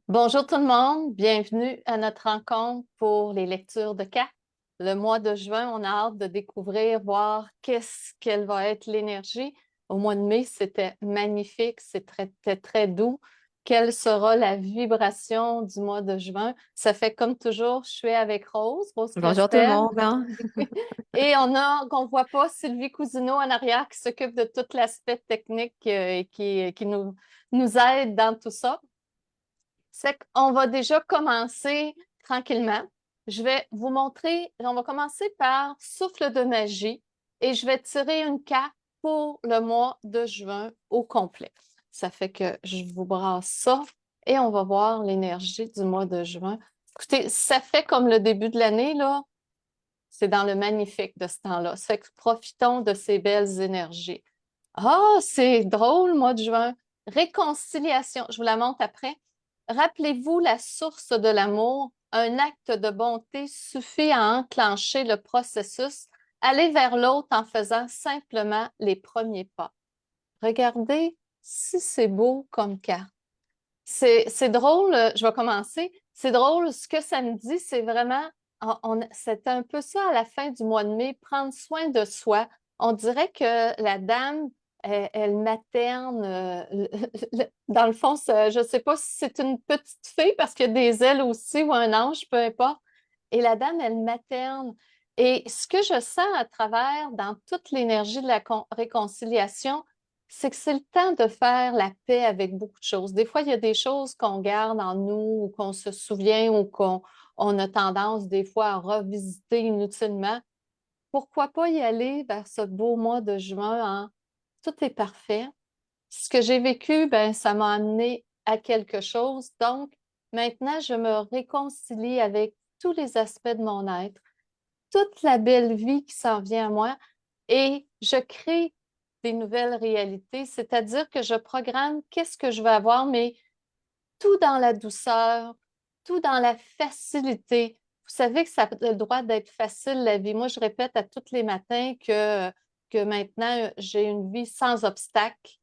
Bonjour tout le monde, bienvenue à notre rencontre pour les lectures de cartes. Le mois de juin, on a hâte de découvrir, voir quelle va être l'énergie. Au mois de mai, c'était magnifique, c'était très doux. Quelle sera la vibration du mois de juin? Ça fait comme toujours, je suis avec Rose, Rose Bonjour tout le Crestel. monde, hein. Et qu'on voit pas, Sylvie Cousineau en arrière qui s'occupe de tout l'aspect technique et qui nous aide dans tout ça. C'est qu'on va déjà commencer tranquillement. Je vais vous montrer, on va commencer par souffle de magie et je vais tirer une carte pour le mois de juin au complet. Ça fait que je vous brasse ça et on va voir l'énergie du mois de juin. Écoutez, ça fait comme le début de l'année, là. C'est dans le magnifique de ce temps-là. Ça fait que profitons de ces belles énergies. Ah, c'est drôle, mois de juin. Réconciliation, je vous la montre après. Rappelez-vous la source de l'amour. Un acte de bonté suffit à enclencher le processus. Aller vers l'autre en faisant simplement les premiers pas. Regardez si c'est beau comme carte. C'est drôle, je vais commencer. C'est drôle, ce que ça me dit, c'est vraiment, c'est un peu ça à la fin du mois de mai, prendre soin de soi. On dirait que la dame, elle materne, dans le fond, je ne sais pas si c'est une petite fille parce qu'il y a des ailes aussi ou un ange, peu importe. Et la dame, elle materne. Et ce que je sens à travers, dans toute l'énergie de la réconciliation, c'est que c'est le temps de faire la paix avec beaucoup de choses. Des fois, il y a des choses qu'on garde en nous ou qu'on se souvient ou qu'on a tendance des fois à revisiter inutilement. Pourquoi pas y aller vers ce beau mois de juin en tout est parfait. Ce que j'ai vécu, ben, ça m'a amené à quelque chose. Donc, maintenant, je me réconcilie avec tous les aspects de mon être, toute la belle vie qui s'en vient à moi et je crée des nouvelles réalités, c'est-à-dire que je programme qu'est-ce que je veux avoir, mais tout dans la douceur, tout dans la facilité. Vous savez que ça a le droit d'être facile, la vie. Moi, je répète à tous les matins que maintenant, j'ai une vie sans obstacles.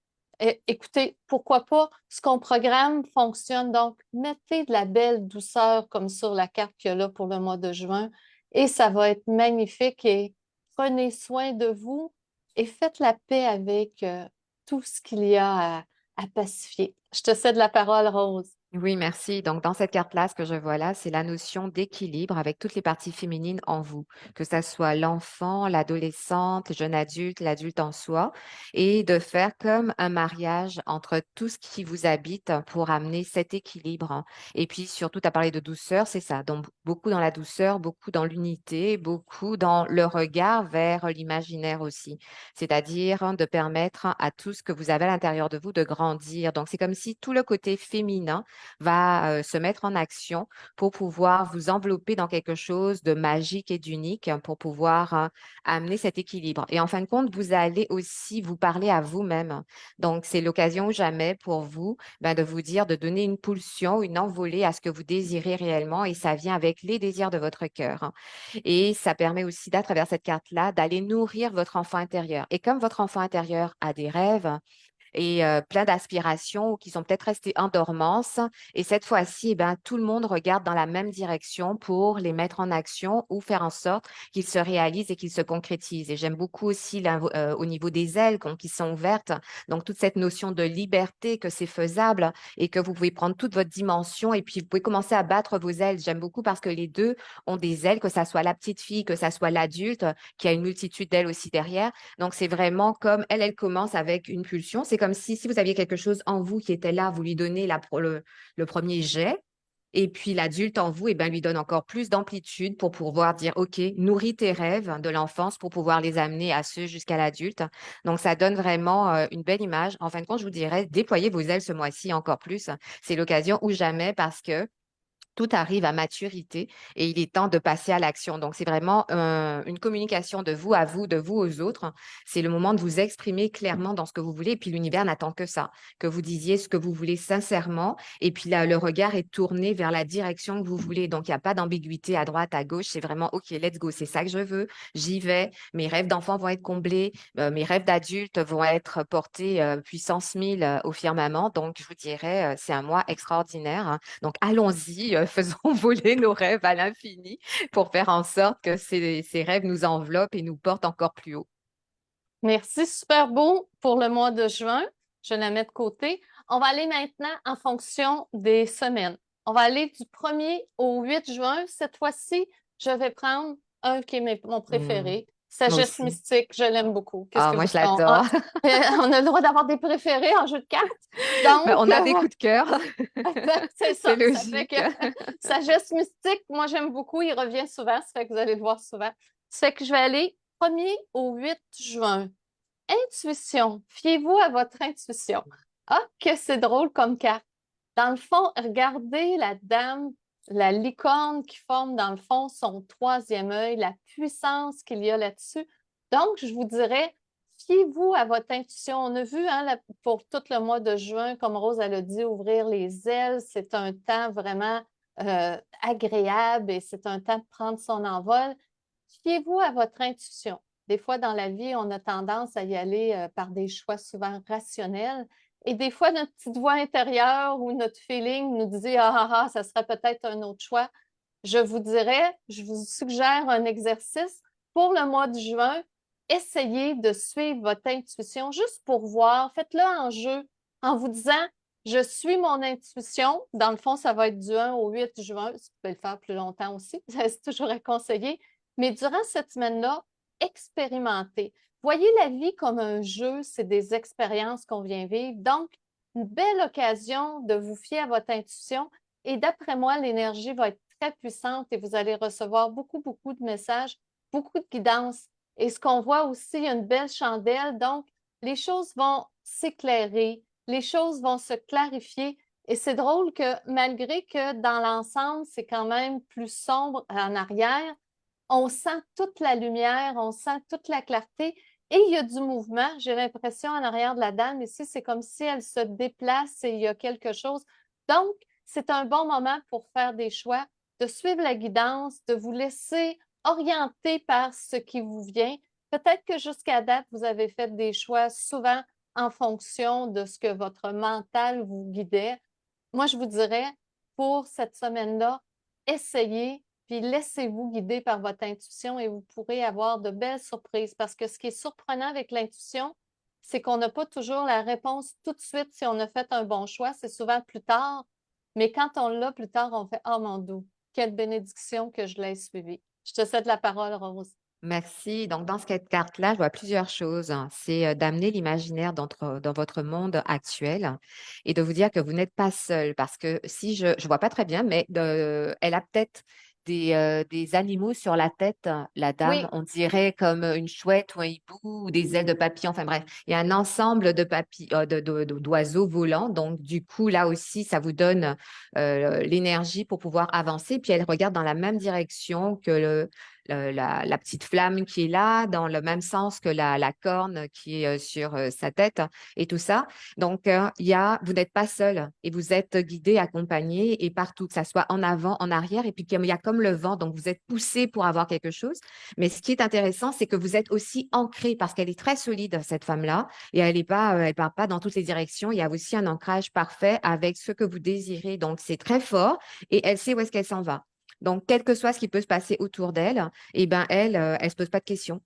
Écoutez, pourquoi pas? Ce qu'on programme fonctionne. Donc, mettez de la belle douceur comme sur la carte qu'il y a là pour le mois de juin et ça va être magnifique. Et prenez soin de vous et faites la paix avec tout ce qu'il y a à pacifier. Je te cède la parole, Rose. Oui, merci. Donc, dans cette carte-là, ce que je vois là, c'est la notion d'équilibre avec toutes les parties féminines en vous, que ça soit l'enfant, l'adolescente, le jeune adulte, l'adulte en soi, et de faire comme un mariage entre tout ce qui vous habite pour amener cet équilibre. Et puis, surtout, tu as parlé de douceur, c'est ça. Donc, beaucoup dans la douceur, beaucoup dans l'unité, beaucoup dans le regard vers l'imaginaire aussi. C'est-à-dire de permettre à tout ce que vous avez à l'intérieur de vous de grandir. Donc, c'est comme si tout le côté féminin va se mettre en action pour pouvoir vous envelopper dans quelque chose de magique et d'unique pour pouvoir amener cet équilibre. Et en fin de compte, vous allez aussi vous parler à vous-même. Donc, c'est l'occasion ou jamais pour vous ben, de vous dire, de donner une pulsion, une envolée à ce que vous désirez réellement et ça vient avec les désirs de votre cœur. Et ça permet aussi, à travers cette carte-là, d'aller nourrir votre enfant intérieur. Et comme votre enfant intérieur a des rêves, et plein d'aspirations qui sont peut-être restées en dormance. Et cette fois-ci, eh ben, tout le monde regarde dans la même direction pour les mettre en action ou faire en sorte qu'ils se réalisent et qu'ils se concrétisent. Et j'aime beaucoup aussi au niveau des ailes qui sont ouvertes. Donc, toute cette notion de liberté, que c'est faisable et que vous pouvez prendre toute votre dimension et puis vous pouvez commencer à battre vos ailes. J'aime beaucoup parce que les deux ont des ailes, que ça soit la petite fille, que ça soit l'adulte, qui a une multitude d'ailes aussi derrière. Donc, c'est vraiment comme elle commence avec une pulsion. C'est comme si vous aviez quelque chose en vous qui était là, vous lui donnez le premier jet. Et puis l'adulte en vous, eh ben, lui donne encore plus d'amplitude pour pouvoir dire, OK, nourris tes rêves de l'enfance pour pouvoir les amener à ceux jusqu'à l'adulte. Donc, ça donne vraiment une belle image. En fin de compte, je vous dirais, déployez vos ailes ce mois-ci encore plus. C'est l'occasion ou jamais parce que tout arrive à maturité et il est temps de passer à l'action. Donc, c'est vraiment une communication de vous à vous, de vous aux autres. C'est le moment de vous exprimer clairement dans ce que vous voulez. Et puis, l'univers n'attend que ça, que vous disiez ce que vous voulez sincèrement. Et puis, là, le regard est tourné vers la direction que vous voulez. Donc, il n'y a pas d'ambiguïté à droite, à gauche. C'est vraiment, OK, let's go. C'est ça que je veux. J'y vais. Mes rêves d'enfant vont être comblés. Mes rêves d'adulte vont être portés puissance 1000 au firmament. Donc, je vous dirais, c'est un mois extraordinaire, hein. Donc, allons-y, faisons voler nos rêves à l'infini pour faire en sorte que ces rêves nous enveloppent et nous portent encore plus haut. Merci, super beau pour le mois de juin. Je la mets de côté. On va aller maintenant en fonction des semaines. On va aller du 1er au 8 juin. Cette fois-ci, je vais prendre un qui est mon préféré. Moi Sagesse aussi. mystique, je l'aime beaucoup. Qu'est-ce Ah, que moi, vous... je l'adore. on a le droit d'avoir des préférés en jeu de cartes. Mais Donc, on a des coups de cœur. c'est C'est ça. Ça fait que logique. sagesse mystique, moi, j'aime beaucoup. Il revient souvent. Ça fait que vous allez le voir souvent. Ça fait que je vais aller 1er au 8 juin. Intuition. Fiez-vous à votre intuition. Ah, que c'est drôle comme carte. Dans le fond, regardez la dame, la licorne qui forme dans le fond son troisième œil, la puissance qu'il y a là-dessus. Donc, je vous dirais, fiez-vous à votre intuition. On a vu hein, pour tout le mois de juin, comme Rose elle a dit, ouvrir les ailes. C'est un temps vraiment agréable et c'est un temps de prendre son envol. Fiez-vous à votre intuition. Des fois, dans la vie, on a tendance à y aller par des choix souvent rationnels. Et des fois, notre petite voix intérieure ou notre feeling nous dit ah, ah, ah, ça serait peut-être un autre choix. Je vous dirais, je vous suggère un exercice pour le mois de juin. Essayez de suivre votre intuition juste pour voir. Faites-le en jeu en vous disant je suis mon intuition. Dans le fond, ça va être du 1 au 8 juin. Vous pouvez le faire plus longtemps aussi. C'est toujours à conseiller. Mais durant cette semaine-là, expérimentez. Voyez la vie comme un jeu, c'est des expériences qu'on vient vivre. Donc, une belle occasion de vous fier à votre intuition. Et d'après moi, l'énergie va être très puissante et vous allez recevoir beaucoup, beaucoup de messages, beaucoup de guidance. Et ce qu'on voit aussi, il y a une belle chandelle. Donc, les choses vont s'éclairer, les choses vont se clarifier. Et c'est drôle que malgré que dans l'ensemble, c'est quand même plus sombre en arrière, on sent toute la lumière, on sent toute la clarté et il y a du mouvement. J'ai l'impression en arrière de la dame ici, c'est comme si elle se déplace et il y a quelque chose. Donc, c'est un bon moment pour faire des choix, de suivre la guidance, de vous laisser orienter par ce qui vous vient. Peut-être que jusqu'à date, vous avez fait des choix souvent en fonction de ce que votre mental vous guidait. Moi, je vous dirais, pour cette semaine-là, essayez, puis laissez-vous guider par votre intuition et vous pourrez avoir de belles surprises. Parce que ce qui est surprenant avec l'intuition, c'est qu'on n'a pas toujours la réponse tout de suite si on a fait un bon choix. C'est souvent plus tard. Mais quand on l'a plus tard, on fait oh mon Dieu, quelle bénédiction que je l'ai suivi. Je te cède la parole, Rose. Merci. Donc, dans cette carte-là, je vois plusieurs choses, hein. C'est d'amener l'imaginaire dans votre monde actuel et de vous dire que vous n'êtes pas seul. Parce que si je vois pas très bien, mais elle a peut-être des animaux sur la tête, la dame. Oui, On dirait comme une chouette ou un hibou ou des ailes de papillon. Enfin bref, il y a un ensemble d'oiseaux volants. Donc, du coup, là aussi, ça vous donne l'énergie pour pouvoir avancer. Puis, elle regarde dans la même direction que la petite flamme qui est là, dans le même sens que la corne qui est sur sa tête et tout ça. Donc, vous n'êtes pas seul et vous êtes guidé, accompagné et partout, que ça soit en avant, en arrière. Et puis, il y a comme le vent, donc vous êtes poussé pour avoir quelque chose. Mais ce qui est intéressant, c'est que vous êtes aussi ancré parce qu'elle est très solide, cette femme-là, et elle part pas dans toutes les directions. Il y a aussi un ancrage parfait avec ce que vous désirez. Donc, c'est très fort et elle sait où est-ce qu'elle s'en va. Donc, quel que soit ce qui peut se passer autour d'elle, eh ben elle se pose pas de questions.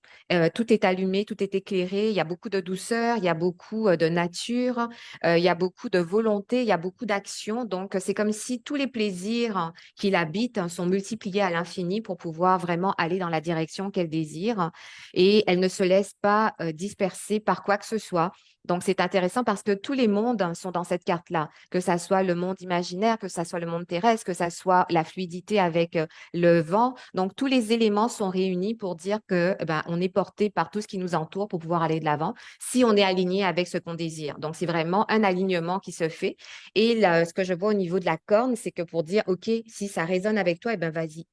Tout est allumé, tout est éclairé. Il y a beaucoup de douceur, il y a beaucoup de nature, il y a beaucoup de volonté, il y a beaucoup d'action. Donc, c'est comme si tous les plaisirs qui l'habitent sont multipliés à l'infini pour pouvoir vraiment aller dans la direction qu'elle désire. Et elle ne se laisse pas disperser par quoi que ce soit. Donc, c'est intéressant parce que tous les mondes sont dans cette carte-là, que ça soit le monde imaginaire, que ça soit le monde terrestre, que ça soit la fluidité avec le vent. Donc, tous les éléments sont réunis pour dire que ben, on est porté par tout ce qui nous entoure pour pouvoir aller de l'avant si on est aligné avec ce qu'on désire. Donc, c'est vraiment un alignement qui se fait. Et là, ce que je vois au niveau de la corne, c'est que pour dire, OK, si ça résonne avec toi, eh ben, vas-y.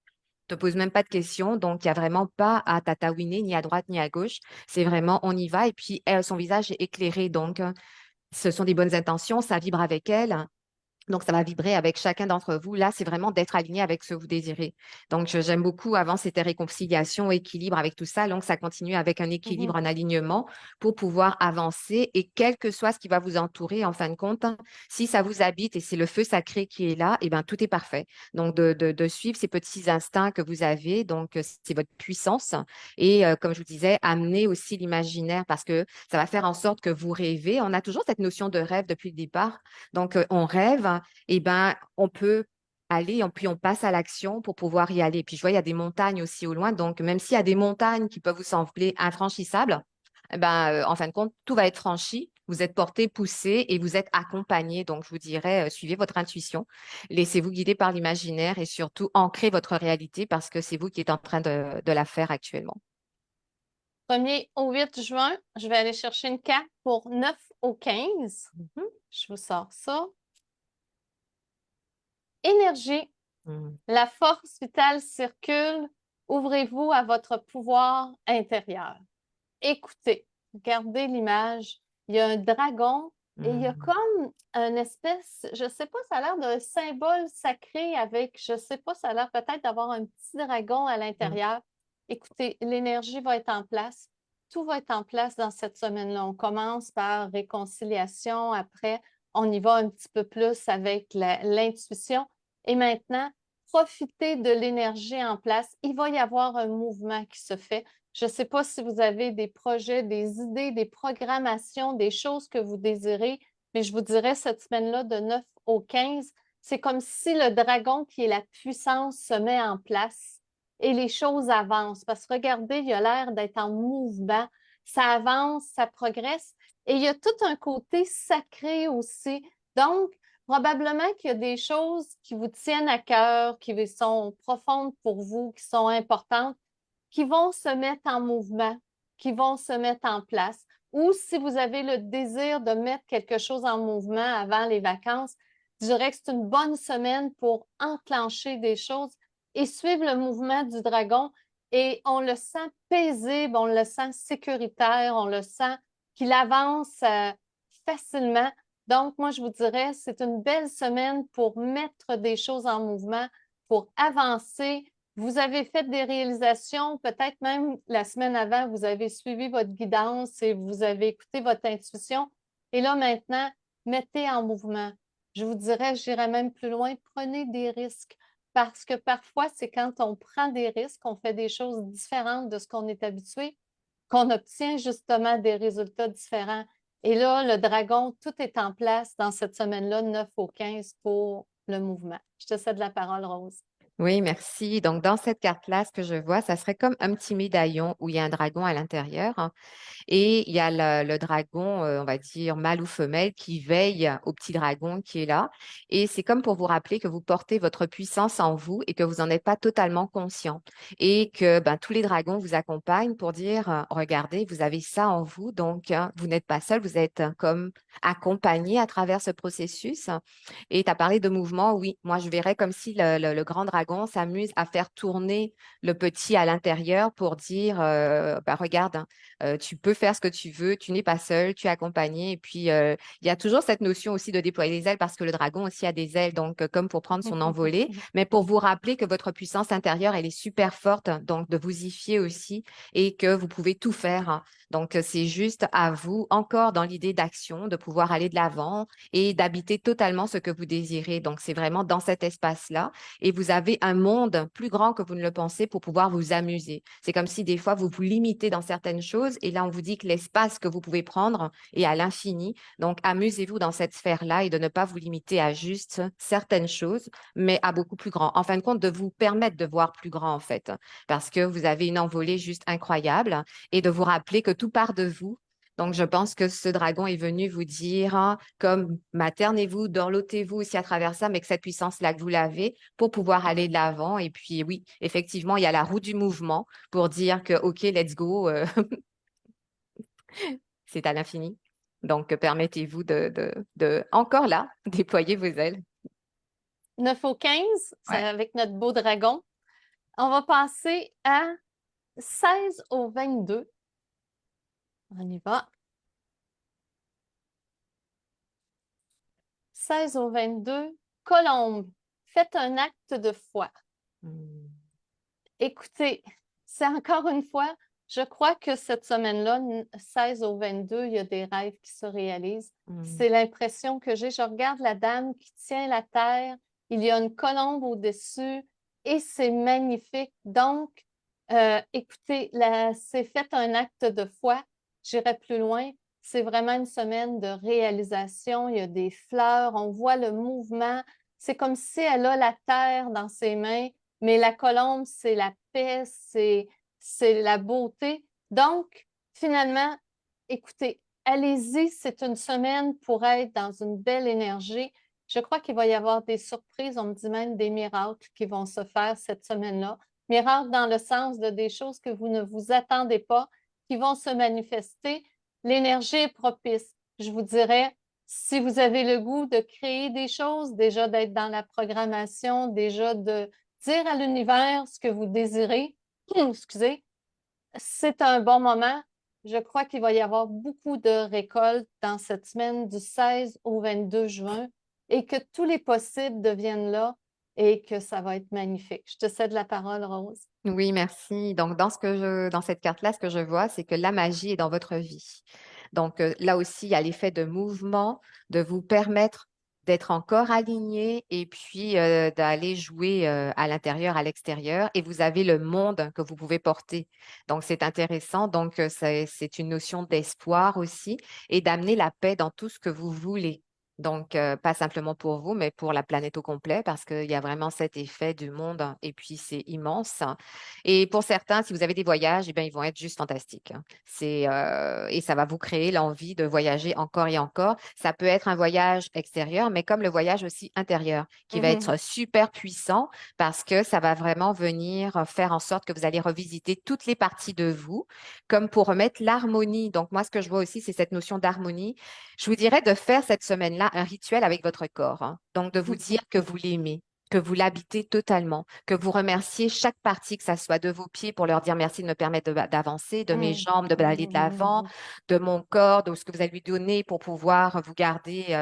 Te pose même pas de questions, donc il n'y a vraiment pas à tatouiner ni à droite ni à gauche. C'est vraiment on y va et puis elle, son visage est éclairé, donc ce sont des bonnes intentions, ça vibre avec elle. Donc, ça va vibrer avec chacun d'entre vous. Là, c'est vraiment d'être aligné avec ce que vous désirez. Donc, j'aime beaucoup. Avant, c'était réconciliation, équilibre avec tout ça. Donc, ça continue avec un équilibre, Mhm. un alignement pour pouvoir avancer. Et quel que soit ce qui va vous entourer, en fin de compte, si ça vous habite et c'est le feu sacré qui est là, eh bien, tout est parfait. Donc, de suivre ces petits instincts que vous avez. Donc, c'est votre puissance. Et comme je vous disais, amener aussi l'imaginaire parce que ça va faire en sorte que vous rêvez. On a toujours cette notion de rêve depuis le départ. Donc, on rêve, eh ben, on peut aller, puis on passe à l'action pour pouvoir y aller. Puis je vois, il y a des montagnes aussi au loin. Donc, même s'il y a des montagnes qui peuvent vous sembler infranchissables, eh ben, en fin de compte, tout va être franchi. Vous êtes porté, poussé et vous êtes accompagné. Donc, je vous dirais, suivez votre intuition. Laissez-vous guider par l'imaginaire et surtout ancrez votre réalité parce que c'est vous qui êtes en train de la faire actuellement. 1er au 8 juin, je vais aller chercher une carte pour 9 au 15. Mhm. Je vous sors ça. Énergie. Mhm. La force vitale circule. Ouvrez-vous à votre pouvoir intérieur. Écoutez, regardez l'image. Il y a un dragon et il y a Mhm. comme une espèce, je ne sais pas, ça a l'air d'un symbole sacré avec, je ne sais pas, ça a l'air peut-être d'avoir un petit dragon à l'intérieur. Écoutez, l'énergie va être en place. Tout va être en place dans cette semaine-là. On commence par réconciliation. Après, on y va un petit peu plus avec l'intuition. Et maintenant, profitez de l'énergie en place. Il va y avoir un mouvement qui se fait. Je ne sais pas si vous avez des projets, des idées, des programmations, des choses que vous désirez, mais je vous dirais cette semaine-là de 9 au 15, c'est comme si le dragon qui est la puissance se met en place et les choses avancent. Parce que regardez, il a l'air d'être en mouvement. Ça avance, ça progresse. Et il y a tout un côté sacré aussi. Donc, probablement qu'il y a des choses qui vous tiennent à cœur, qui sont profondes pour vous, qui sont importantes qui vont se mettre en mouvement, qui vont se mettre en place. Ou si vous avez le désir de mettre quelque chose en mouvement avant les vacances, je dirais que c'est une bonne semaine pour enclencher des choses et suivre le mouvement du dragon. Et on le sent paisible, on le sent sécuritaire, on le sent qu'il avance facilement. Donc, moi, je vous dirais, c'est une belle semaine pour mettre des choses en mouvement, pour avancer, vous avez fait des réalisations, peut-être même la semaine avant, vous avez suivi votre guidance et vous avez écouté votre intuition. Et là, maintenant, mettez en mouvement. Je vous dirais, j'irais même plus loin, prenez des risques. Parce que parfois, c'est quand on prend des risques, on fait des choses différentes de ce qu'on est habitué, qu'on obtient justement des résultats différents. Et là, le dragon, tout est en place dans cette semaine-là, 9 au 15 pour le mouvement. Je te cède la parole, Rose. Oui, merci. Donc, dans cette carte-là, ce que je vois, ça serait comme un petit médaillon où il y a un dragon à l'intérieur, hein. Et il y a le dragon, on va dire mâle ou femelle, qui veille au petit dragon qui est là. Et c'est comme pour vous rappeler que vous portez votre puissance en vous et que vous n'en êtes pas totalement conscient. Et que ben, tous les dragons vous accompagnent pour dire, regardez, vous avez ça en vous, donc vous n'êtes pas seul, vous êtes comme accompagné à travers ce processus. Et tu as parlé de mouvement, oui, moi je verrais comme si le grand dragon s'amuse à faire tourner le petit à l'intérieur pour dire, bah, regarde, hein, tu peux faire ce que tu veux, tu n'es pas seul, tu es accompagné. Et puis, il y a toujours cette notion aussi de déployer les ailes parce que le dragon aussi a des ailes, donc comme pour prendre son envolée, mais pour vous rappeler que votre puissance intérieure, elle est super forte, donc de vous y fier aussi et que vous pouvez tout faire, hein. Donc, c'est juste à vous, encore dans l'idée d'action, de pouvoir aller de l'avant et d'habiter totalement ce que vous désirez. Donc, c'est vraiment dans cet espace-là. Et vous avez un monde plus grand que vous ne le pensez pour pouvoir vous amuser. C'est comme si des fois, vous vous limitez dans certaines choses et là, on vous dit que l'espace que vous pouvez prendre est à l'infini. Donc, amusez-vous dans cette sphère-là et de ne pas vous limiter à juste certaines choses, mais à beaucoup plus grand. En fin de compte, de vous permettre de voir plus grand, en fait, parce que vous avez une envolée juste incroyable et de vous rappeler que tout part de vous Donc, je pense que ce dragon est venu vous dire, hein, comme maternez-vous, dorlotez-vous aussi à travers ça, mais que cette puissance-là que vous l'avez pour pouvoir aller de l'avant. Et puis, oui, effectivement, il y a la roue du mouvement pour dire que, OK, let's go, c'est à l'infini. Donc, permettez-vous encore là, déployer vos ailes. 9 au 15, c'est Ouais. avec notre beau dragon. On va passer à 16 au 22. On y va. 16 au 22. Colombe, faites un acte de foi. Hmm. Écoutez, c'est encore une fois, je crois que cette semaine-là, 16 au 22, il y a des rêves qui se réalisent. Hmm. C'est l'impression que j'ai. Je regarde la dame qui tient la terre, il y a une colombe au-dessus et c'est magnifique. Donc, écoutez, c'est fait un acte de foi. J'irai plus loin. C'est vraiment une semaine de réalisation. Il y a des fleurs, on voit le mouvement. C'est comme si elle a la terre dans ses mains, mais la colombe, c'est la paix, c'est la beauté. Donc, finalement, écoutez, allez-y, c'est une semaine pour être dans une belle énergie. Je crois qu'il va y avoir des surprises, on me dit même des miracles qui vont se faire cette semaine-là. Miracles dans le sens de des choses que vous ne vous attendez pas, qui vont se manifester. L'énergie est propice. Je vous dirais, si vous avez le goût de créer des choses, déjà d'être dans la programmation, déjà de dire à l'univers ce que vous désirez, excusez, c'est un bon moment. Je crois qu'il va y avoir beaucoup de récoltes dans cette semaine du 16 au 22 juin et que tous les possibles deviennent là et que ça va être magnifique. Je te cède la parole, Rose. Oui, merci. Donc, dans cette carte-là, ce que je vois, c'est que la magie est dans votre vie. Donc, là aussi, il y a l'effet de mouvement, de vous permettre d'être encore aligné et puis d'aller jouer à l'intérieur, à l'extérieur. Et vous avez le monde que vous pouvez porter. Donc, c'est intéressant. Donc, c'est une notion d'espoir aussi et d'amener la paix dans tout ce que vous voulez. Donc, pas simplement pour vous, mais pour la planète au complet, parce qu'il y a vraiment cet effet du monde, hein, et puis c'est immense. Et pour certains, si vous avez des voyages, eh bien, ils vont être juste fantastiques, hein. Et ça va vous créer l'envie de voyager encore et encore. Ça peut être un voyage extérieur, mais comme le voyage aussi intérieur, qui va Mhm. être super puissant parce que ça va vraiment venir faire en sorte que vous allez revisiter toutes les parties de vous, comme pour remettre l'harmonie. Donc, moi, ce que je vois aussi, c'est cette notion d'harmonie. Je vous dirais de faire cette semaine-là un rituel avec votre corps, hein. Donc, de vous dire que vous l'aimez, que vous l'habitez totalement, que vous remerciez chaque partie, que ça soit de vos pieds pour leur dire merci de me permettre d'avancer, de mes jambes, de d'aller de l'avant, de mon corps, de ce que vous allez lui donner pour pouvoir vous garder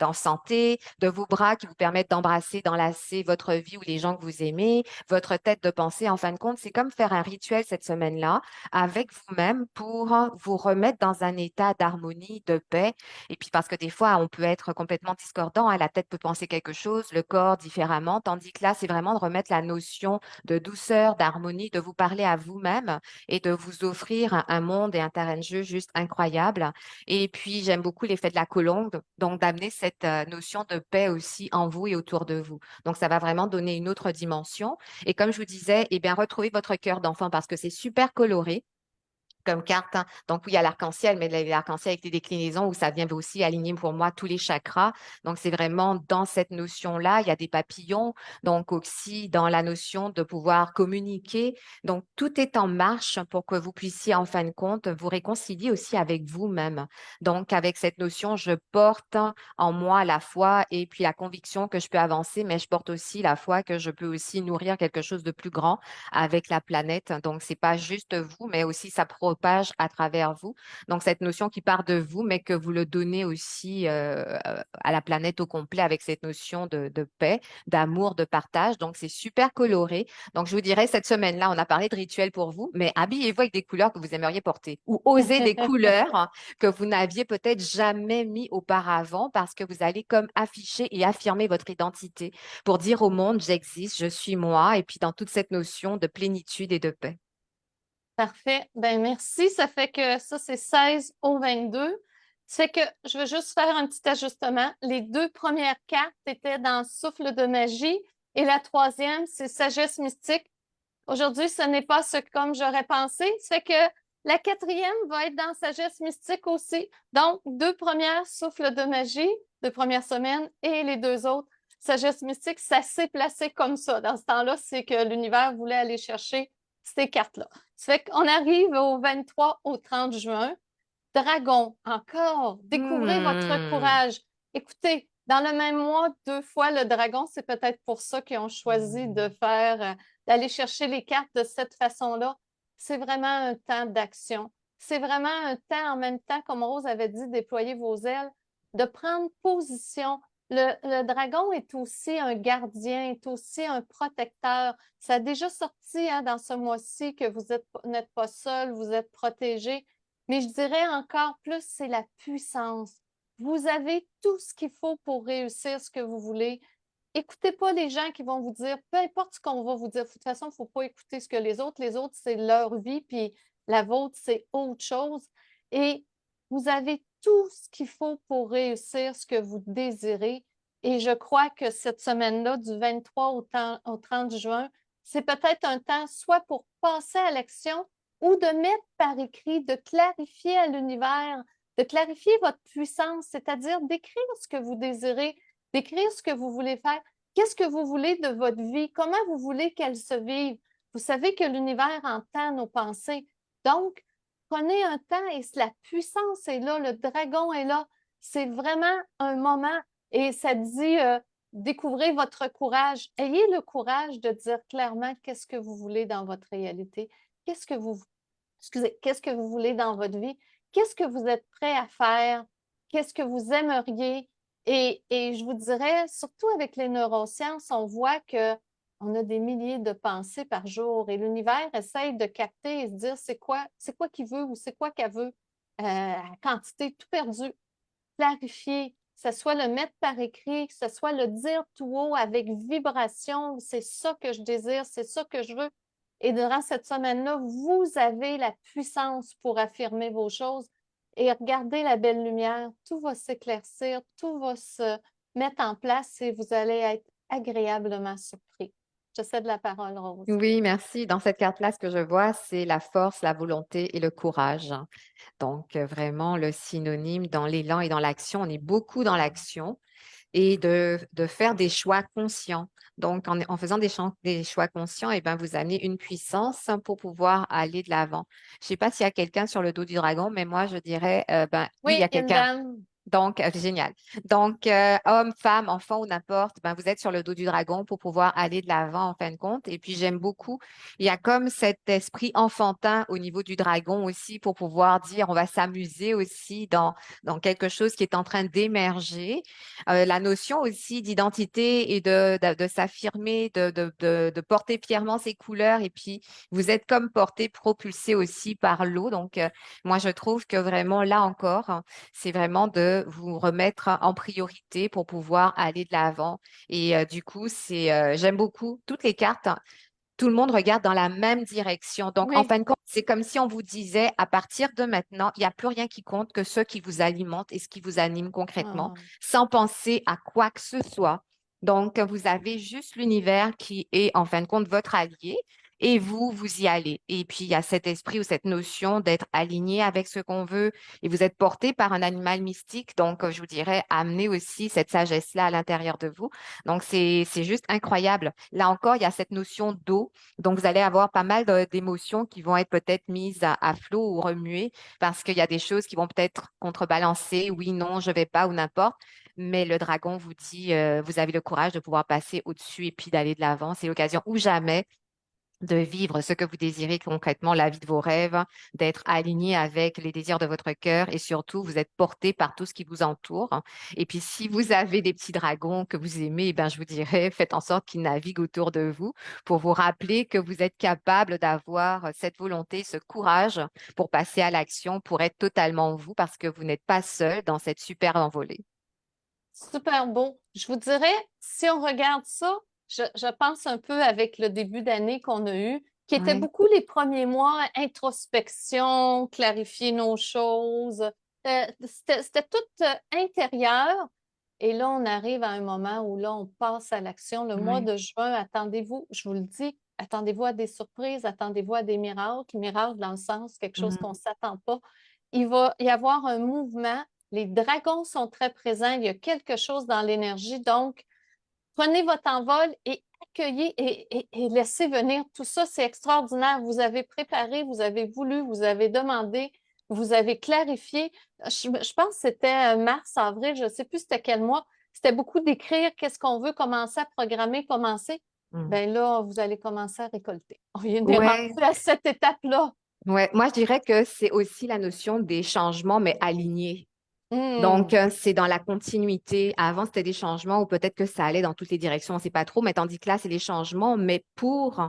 en santé, de vos bras qui vous permettent d'embrasser, d'enlacer votre vie ou les gens que vous aimez, votre tête de pensée. En fin de compte, c'est comme faire un rituel cette semaine-là avec vous-même pour vous remettre dans un état d'harmonie, de paix. Et puis parce que des fois, on peut être complètement discordant, hein. La tête peut penser quelque chose, le corps différemment, tandis que là, c'est vraiment de remettre la notion de douceur, d'harmonie, de vous parler à vous-même et de vous offrir un monde et un terrain de jeu juste incroyable. Et puis, j'aime beaucoup l'effet de la colombe, donc d'amener cette notion de paix aussi en vous et autour de vous. Donc, ça va vraiment donner une autre dimension. Et comme je vous disais, eh bien, retrouvez votre cœur d'enfant parce que c'est super coloré comme carte, hein. Donc, oui, il y a l'arc-en-ciel, mais l'arc-en-ciel avec les déclinaisons où ça vient aussi aligner pour moi tous les chakras. Donc, c'est vraiment dans cette notion-là. Il y a des papillons, donc aussi dans la notion de pouvoir communiquer. Donc, tout est en marche pour que vous puissiez, en fin de compte, vous réconcilier aussi avec vous-même. Donc, avec cette notion, je porte en moi la foi et puis la conviction que je peux avancer, mais je porte aussi la foi que je peux aussi nourrir quelque chose de plus grand avec la planète. Donc, c'est pas juste vous, mais aussi ça propage à travers vous. Donc, cette notion qui part de vous, mais que vous le donnez aussi à la planète au complet avec cette notion de paix, d'amour, de partage. Donc, c'est super coloré. Donc, je vous dirais, cette semaine-là, on a parlé de rituels pour vous, mais habillez-vous avec des couleurs que vous aimeriez porter ou osez des couleurs, hein, que vous n'aviez peut-être jamais mis auparavant parce que vous allez comme afficher et affirmer votre identité pour dire au monde, j'existe, je suis moi, et puis dans toute cette notion de plénitude et de paix. Parfait. Ben merci. Ça fait que ça, c'est 16 au 22. Ça fait que je veux juste faire un petit ajustement. Les deux premières cartes étaient dans Souffle de magie et la troisième, c'est Sagesse mystique. Aujourd'hui, ce n'est pas ce comme j'aurais pensé. Ça fait que La quatrième va être dans sagesse mystique aussi. Donc, 2 premières souffles de magie, 2 premières semaines, et les 2 autres, sagesse mystique, ça s'est placé comme ça. Dans ce temps-là, c'est que l'univers voulait aller chercher ces cartes-là. Ça fait qu'on arrive au 23 au 30 juin. Dragon, encore, découvrez votre Hmm. courage. Écoutez, dans le même mois, 2 fois le dragon, c'est peut-être pour ça qu'ils ont choisi de faire, d'aller chercher les cartes de cette façon-là. C'est vraiment un temps d'action. C'est vraiment un temps, en même temps, comme Rose avait dit, déployer vos ailes, de prendre position. Le dragon est aussi un gardien, est aussi un protecteur. Ça a déjà sorti dans ce mois-ci que vous n'êtes pas seul, vous êtes protégé. Mais je dirais encore plus, c'est la puissance. Vous avez tout ce qu'il faut pour réussir ce que vous voulez. Écoutez pas les gens qui vont vous dire, peu importe ce qu'on va vous dire. De toute façon, il ne faut pas écouter ce que les autres. Les autres, c'est leur vie, puis la vôtre, c'est autre chose. Et vous avez tout ce qu'il faut pour réussir ce que vous désirez. Et je crois que cette semaine-là, du 23 au 30 juin, c'est peut-être un temps soit pour passer à l'action ou de mettre par écrit, de clarifier à l'univers, de clarifier votre puissance, c'est-à-dire d'écrire ce que vous désirez, d'écrire ce que vous voulez faire, qu'est-ce que vous voulez de votre vie, comment vous voulez qu'elle se vive. Vous savez que l'univers entend nos pensées. Donc, prenez un temps et la puissance est là, le dragon est là. C'est vraiment un moment et ça dit découvrez votre courage. Ayez le courage de dire clairement qu'est-ce que vous voulez dans votre réalité. Qu'est-ce que vous, excusez, qu'est-ce que vous voulez dans votre vie? Qu'est-ce que vous êtes prêt à faire? Qu'est-ce que vous aimeriez? Et je vous dirais, surtout avec les neurosciences, on voit que on a des milliers de pensées par jour et l'univers essaye de capter et se dire c'est quoi qu'il veut ou c'est quoi qu'elle veut, à quantité tout perdu, clarifier, que ce soit le mettre par écrit, que ce soit le dire tout haut avec vibration, c'est ça que je désire, c'est ça que je veux. Et durant cette semaine-là, vous avez la puissance pour affirmer vos choses et regardez la belle lumière. Tout va s'éclaircir, tout va se mettre en place et vous allez être agréablement surpris. Je cède la parole, Rose. Oui, merci. Dans cette carte-là, ce que je vois, c'est la force, la volonté et le courage. Donc, vraiment, le synonyme dans l'élan et dans l'action, on est beaucoup dans l'action et de faire des choix conscients. Donc, en faisant des choix conscients, eh ben, vous amenez une puissance pour pouvoir aller de l'avant. Je ne sais pas s'il y a quelqu'un sur le dos du dragon, mais moi, je dirais, ben, oui, il y Oui, a il y a une quelqu'un. dame. Donc, génial. Donc, homme, femme, enfant ou n'importe, ben, vous êtes sur le dos du dragon pour pouvoir aller de l'avant en fin de compte. Et puis, j'aime beaucoup, il y a comme cet esprit enfantin au niveau du dragon aussi pour pouvoir dire, on va s'amuser aussi dans quelque chose qui est en train d'émerger. La notion aussi d'identité et de s'affirmer, de porter fièrement ses couleurs. Et puis, vous êtes comme porté, propulsé aussi par l'eau. Donc, moi, je trouve que vraiment, là encore, c'est vraiment de vous remettre en priorité pour pouvoir aller de l'avant. Et du coup, j'aime beaucoup toutes les cartes. Tout le monde regarde dans la même direction. Donc, en Oui. fin de compte, c'est comme si on vous disait, à partir de maintenant, il n'y a plus rien qui compte que ce qui vous alimente et ce qui vous anime concrètement, Ah. sans penser à quoi que ce soit. Donc, vous avez juste l'univers qui est, en fin de compte, votre allié. Et vous, vous y allez. Et puis, il y a cet esprit ou cette notion d'être aligné avec ce qu'on veut. Et vous êtes porté par un animal mystique. Donc, je vous dirais, amenez aussi cette sagesse-là à l'intérieur de vous. Donc, c'est juste incroyable. Là encore, il y a cette notion d'eau. Donc, vous allez avoir pas mal d'émotions qui vont être peut-être mises à flot ou remuées parce qu'il y a des choses qui vont peut-être contrebalancer. Oui, non, je vais pas ou n'importe. Mais le dragon vous dit, vous avez le courage de pouvoir passer au-dessus et puis d'aller de l'avant. C'est l'occasion ou jamais de vivre ce que vous désirez concrètement, la vie de vos rêves, d'être aligné avec les désirs de votre cœur et surtout, vous êtes porté par tout ce qui vous entoure. Et puis, si vous avez des petits dragons que vous aimez, eh ben, je vous dirais, faites en sorte qu'ils naviguent autour de vous pour vous rappeler que vous êtes capable d'avoir cette volonté, ce courage pour passer à l'action, pour être totalement vous parce que vous n'êtes pas seul dans cette super envolée. Super beau. Je vous dirais, si on regarde ça, je pense un peu avec le début d'année qu'on a eu, qui était Ouais, beaucoup les premiers mois, introspection, clarifier nos choses. C'était tout intérieur. Et là, on arrive à un moment où là, on passe à l'action. Le mois ouais. de juin, attendez-vous, je vous le dis, attendez-vous à des surprises, attendez-vous à des miracles, miracles dans le sens quelque chose qu'on ne s'attend pas. Il va y avoir un mouvement. Les dragons sont très présents. Il y a quelque chose dans l'énergie. Donc, prenez votre envol et accueillez et laissez venir tout ça. C'est extraordinaire. Vous avez préparé, vous avez voulu, vous avez demandé, vous avez clarifié. Je pense que c'était mars, avril, je ne sais plus c'était quel mois. C'était beaucoup d'écrire qu'est-ce qu'on veut, commencer à programmer, commencer. Ben là, vous allez commencer à récolter. On vient de Ouais, rentrer à cette étape-là. ouais. Moi, je dirais que c'est aussi la notion des changements, mais alignés. Donc, Hmm. c'est dans la continuité. Avant, c'était des changements ou peut-être que ça allait dans toutes les directions, on ne sait pas trop, mais tandis que là, c'est des changements, mais pour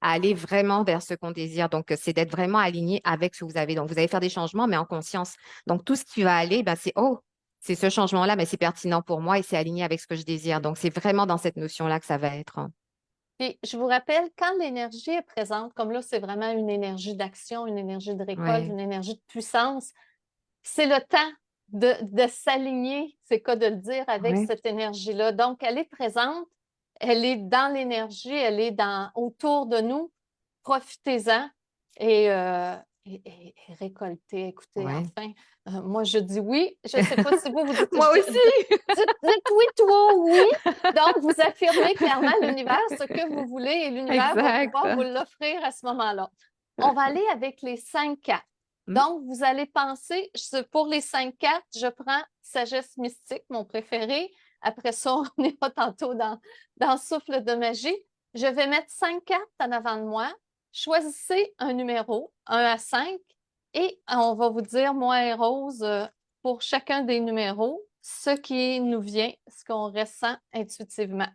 aller vraiment vers ce qu'on désire. Donc, c'est d'être vraiment aligné avec ce que vous avez. Donc, vous allez faire des changements, mais en conscience. Donc, tout ce qui va aller, ben, c'est, oh, c'est ce changement-là, mais c'est pertinent pour moi et c'est aligné avec ce que je désire. Donc, c'est vraiment dans cette notion-là que ça va être. Puis, je vous rappelle, quand l'énergie est présente, comme là, c'est vraiment une énergie d'action, une énergie de récolte, Ouais, une énergie de puissance, c'est le temps de s'aligner, c'est cas de le dire, avec ouais, cette énergie-là. Donc, elle est présente, elle est dans l'énergie, elle est autour de nous. Profitez-en et, et récoltez. Écoutez, ouais. enfin, moi, je dis oui. Je ne sais pas si vous dites, Moi aussi! dites oui, toi, oui. Donc, vous affirmez clairement à l'univers ce que vous voulez et l'univers va pouvoir vous Exact. l'offrir à ce moment-là. On va aller avec les 5 cartes. Hmm, Donc, vous allez penser, pour les 5 cartes, je prends Sagesse mystique, mon préféré. Après ça, on ira tantôt dans Souffle de magie. Je vais mettre 5 cartes en avant de moi. Choisissez un numéro, 1 à 5, et on va vous dire, moi et Rose, pour chacun des numéros, ce qui nous vient, ce qu'on ressent intuitivement.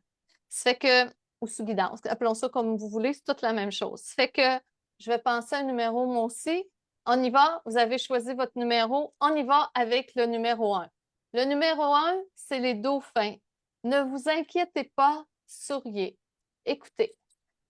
Ça fait que, ou sous guidance, appelons ça comme vous voulez, c'est toute la même chose. Ça fait que je vais penser à un numéro, moi aussi. On y va, vous avez choisi votre numéro. On y va avec le numéro 1. Le numéro 1, c'est les dauphins. Ne vous inquiétez pas, souriez. Écoutez,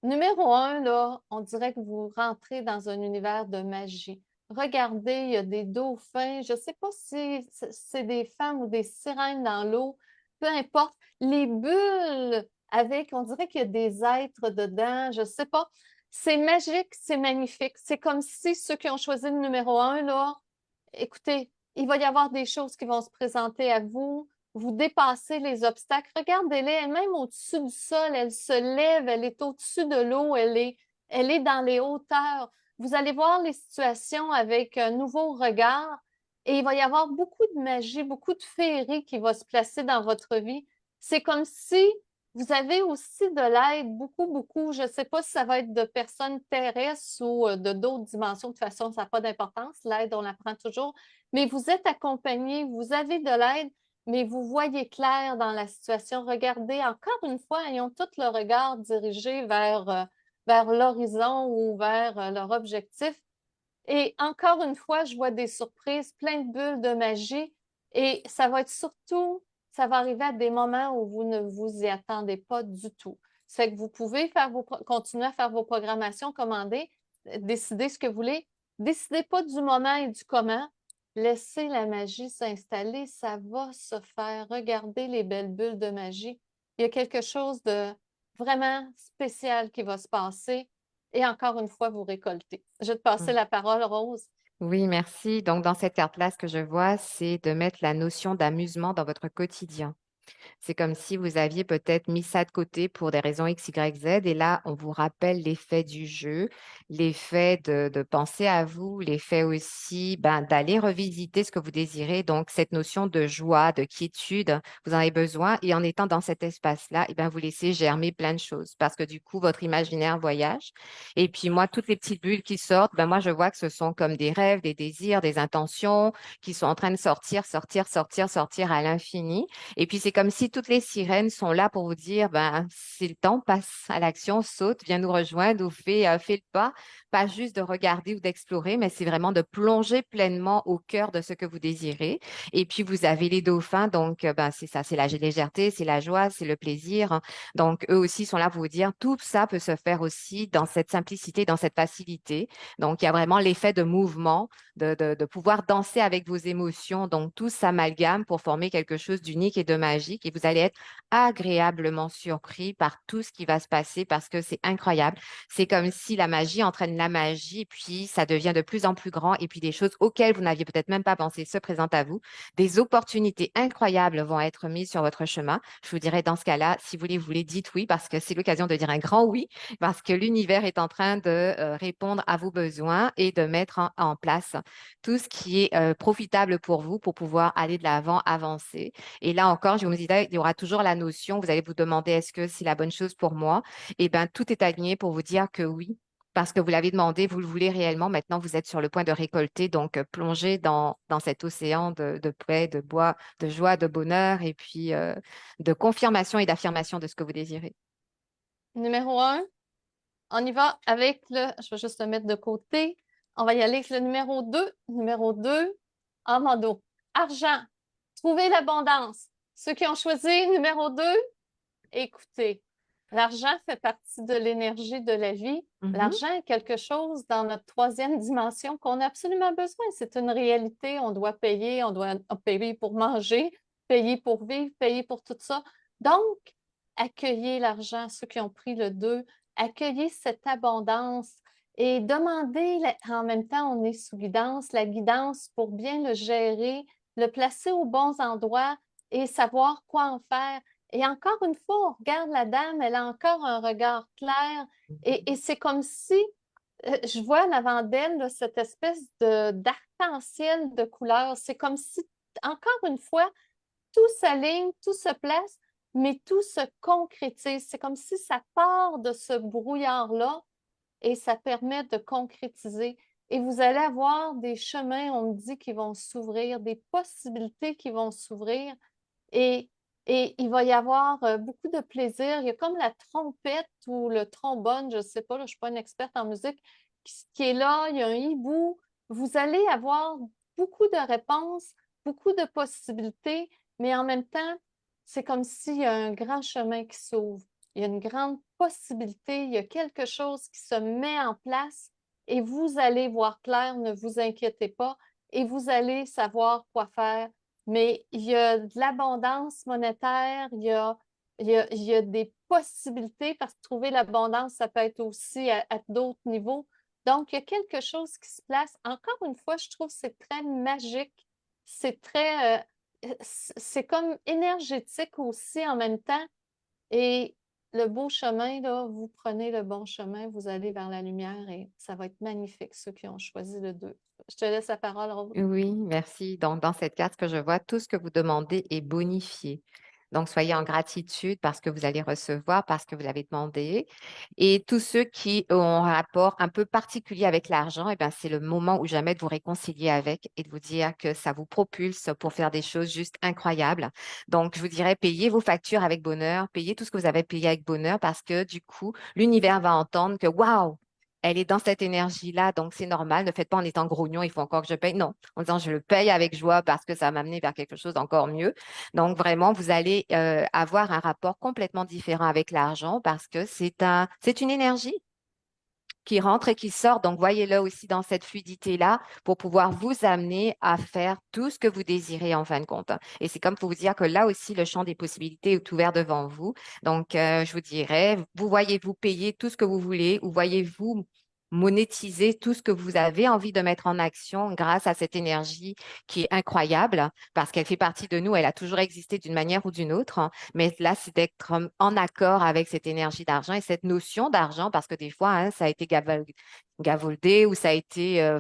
numéro 1, là, on dirait que vous rentrez dans un univers de magie. Regardez, il y a des dauphins. Je ne sais pas si c'est des femmes ou des sirènes dans l'eau. Peu importe. Les bulles avec, on dirait qu'il y a des êtres dedans. Je ne sais pas. C'est magique, c'est magnifique. C'est comme si ceux qui ont choisi le numéro 1, là, écoutez, il va y avoir des choses qui vont se présenter à vous. Vous dépassez les obstacles. Regardez-les, elle-même au-dessus du sol, elle se lève, elle est au-dessus de l'eau, elle est dans les hauteurs. Vous allez voir les situations avec un nouveau regard et il va y avoir beaucoup de magie, beaucoup de féerie qui va se placer dans votre vie. C'est comme si vous avez aussi de l'aide, beaucoup, beaucoup. Je ne sais pas si ça va être de personnes terrestres ou de d'autres dimensions. De toute façon, ça n'a pas d'importance. L'aide, on la prend toujours. Mais vous êtes accompagné, vous avez de l'aide, mais vous voyez clair dans la situation. Regardez, encore une fois, ayons tout le regard dirigé vers l'horizon ou vers leur objectif. Et encore une fois, je vois des surprises, plein de bulles de magie. Et ça va être surtout, ça va arriver à des moments où vous ne vous y attendez pas du tout. C'est que vous pouvez continuer à faire vos programmations, commander, décider ce que vous voulez. Décidez pas du moment et du comment. Laissez la magie s'installer, ça va se faire. Regardez les belles bulles de magie. Il y a quelque chose de vraiment spécial qui va se passer et encore une fois, vous récoltez. Je vais te passer la parole, Rose. Oui, merci. Donc, dans cette carte-là, ce que je vois, c'est de mettre la notion d'amusement dans votre quotidien. C'est comme si vous aviez peut-être mis ça de côté pour des raisons X, Y, Z. Et là, on vous rappelle l'effet du jeu, l'effet de penser à vous, l'effet aussi ben, d'aller revisiter ce que vous désirez. Donc, cette notion de joie, de quiétude, vous en avez besoin. Et en étant dans cet espace-là, eh ben, vous laissez germer plein de choses parce que du coup, votre imaginaire voyage. Et puis, moi, toutes les petites bulles qui sortent, ben, moi, je vois que ce sont comme des rêves, des désirs, des intentions qui sont en train de sortir, sortir, sortir, sortir à l'infini. Et puis, c'est comme si toutes les sirènes sont là pour vous dire, ben, c'est le temps, passe à l'action, saute, viens nous rejoindre ou fais le pas. Pas juste de regarder ou d'explorer, mais c'est vraiment de plonger pleinement au cœur de ce que vous désirez. Et puis, vous avez les dauphins, donc, ben, c'est ça, c'est la légèreté, c'est la joie, c'est le plaisir. Donc, eux aussi sont là pour vous dire, tout ça peut se faire aussi dans cette simplicité, dans cette facilité. Donc, il y a vraiment l'effet de mouvement, de pouvoir danser avec vos émotions. Donc, tout s'amalgame pour former quelque chose d'unique et de magique magique et vous allez être agréablement surpris par tout ce qui va se passer parce que c'est incroyable. C'est comme si la magie entraîne la magie, puis ça devient de plus en plus grand et puis des choses auxquelles vous n'aviez peut-être même pas pensé se présentent à vous. Des opportunités incroyables vont être mises sur votre chemin. Je vous dirais dans ce cas-là, si vous voulez, dites oui parce que c'est l'occasion de dire un grand oui parce que l'univers est en train de répondre à vos besoins et de mettre en place tout ce qui est profitable pour vous pour pouvoir aller de l'avant, avancer. Et là encore, je vous disais, il y aura toujours la notion, vous allez vous demander est-ce que c'est la bonne chose pour moi? Eh bien, tout est aligné pour vous dire que oui. Parce que vous l'avez demandé, vous le voulez réellement. Maintenant, vous êtes sur le point de récolter. Donc, plongez dans cet océan de paix, de bois, de joie, de bonheur et puis de confirmation et d'affirmation de ce que vous désirez. Numéro 1, on y va avec je vais juste le mettre de côté. On va y aller avec le numéro 2. Numéro 2, Amando. Argent. Trouver l'abondance. Ceux qui ont choisi numéro 2, écoutez. L'argent fait partie de l'énergie de la vie. Mhm. L'argent est quelque chose dans notre troisième dimension qu'on a absolument besoin. C'est une réalité. On doit payer pour manger, payer pour vivre, payer pour tout ça. Donc, accueillez l'argent, ceux qui ont pris le 2, accueillez cette abondance et demandez, en même temps, on est sous guidance, la guidance pour bien le gérer, le placer aux bons endroits et savoir quoi en faire. Et encore une fois, on regarde la dame, elle a encore un regard clair et c'est comme si je vois en avant d'elle là, cette espèce d'arc-en-ciel de couleurs. C'est comme si, encore une fois, tout s'aligne, tout se place, mais tout se concrétise. C'est comme si ça part de ce brouillard-là et ça permet de concrétiser. Et vous allez avoir des chemins, on me dit, qui vont s'ouvrir, des possibilités qui vont s'ouvrir. Et, et il va y avoir beaucoup de plaisir. Il y a comme la trompette ou le trombone, je ne sais pas, là, je ne suis pas une experte en musique, qui est là. Il y a un hibou. Vous allez avoir beaucoup de réponses, beaucoup de possibilités, mais en même temps, c'est comme s'il y a un grand chemin qui s'ouvre. Il y a une grande possibilité, il y a quelque chose qui se met en place et vous allez voir clair, ne vous inquiétez pas, et vous allez savoir quoi faire, mais il y a de l'abondance monétaire, il y a des possibilités parce que trouver l'abondance, ça peut être aussi à d'autres niveaux. Donc, il y a quelque chose qui se place. Encore une fois, je trouve que c'est très magique. C'est très, c'est comme énergétique aussi en même temps. Et le beau chemin, là, vous prenez le bon chemin, vous allez vers la lumière et ça va être magnifique, ceux qui ont choisi le 2. Je te laisse la parole, Rose. Oui, merci. Donc, dans cette carte que je vois, tout ce que vous demandez est bonifié. Donc, soyez en gratitude parce que vous allez recevoir, parce que vous l'avez demandé. Et tous ceux qui ont un rapport un peu particulier avec l'argent, eh bien, c'est le moment ou jamais de vous réconcilier avec et de vous dire que ça vous propulse pour faire des choses juste incroyables. Donc, je vous dirais, payez vos factures avec bonheur, payez tout ce que vous avez payé avec bonheur parce que du coup, l'univers va entendre que, waouh, elle est dans cette énergie-là, donc c'est normal. Ne faites pas en étant grognon, il faut encore que je paye. Non, en disant je le paye avec joie parce que ça va m'amener vers quelque chose d'encore mieux. Donc vraiment, vous allez avoir un rapport complètement différent avec l'argent parce que c'est une énergie qui rentre et qui sort. Donc voyez-le aussi dans cette fluidité-là pour pouvoir vous amener à faire tout ce que vous désirez en fin de compte. Et c'est comme pour vous dire que là aussi, le champ des possibilités est ouvert devant vous. Donc, je vous dirais, vous voyez-vous payer tout ce que vous voulez ou voyez-vous monétiser tout ce que vous avez envie de mettre en action grâce à cette énergie qui est incroyable parce qu'elle fait partie de nous, elle a toujours existé d'une manière ou d'une autre, hein. Mais là, c'est d'être en accord avec cette énergie d'argent et cette notion d'argent parce que des fois, hein, ça a été gavoldé ou ça a été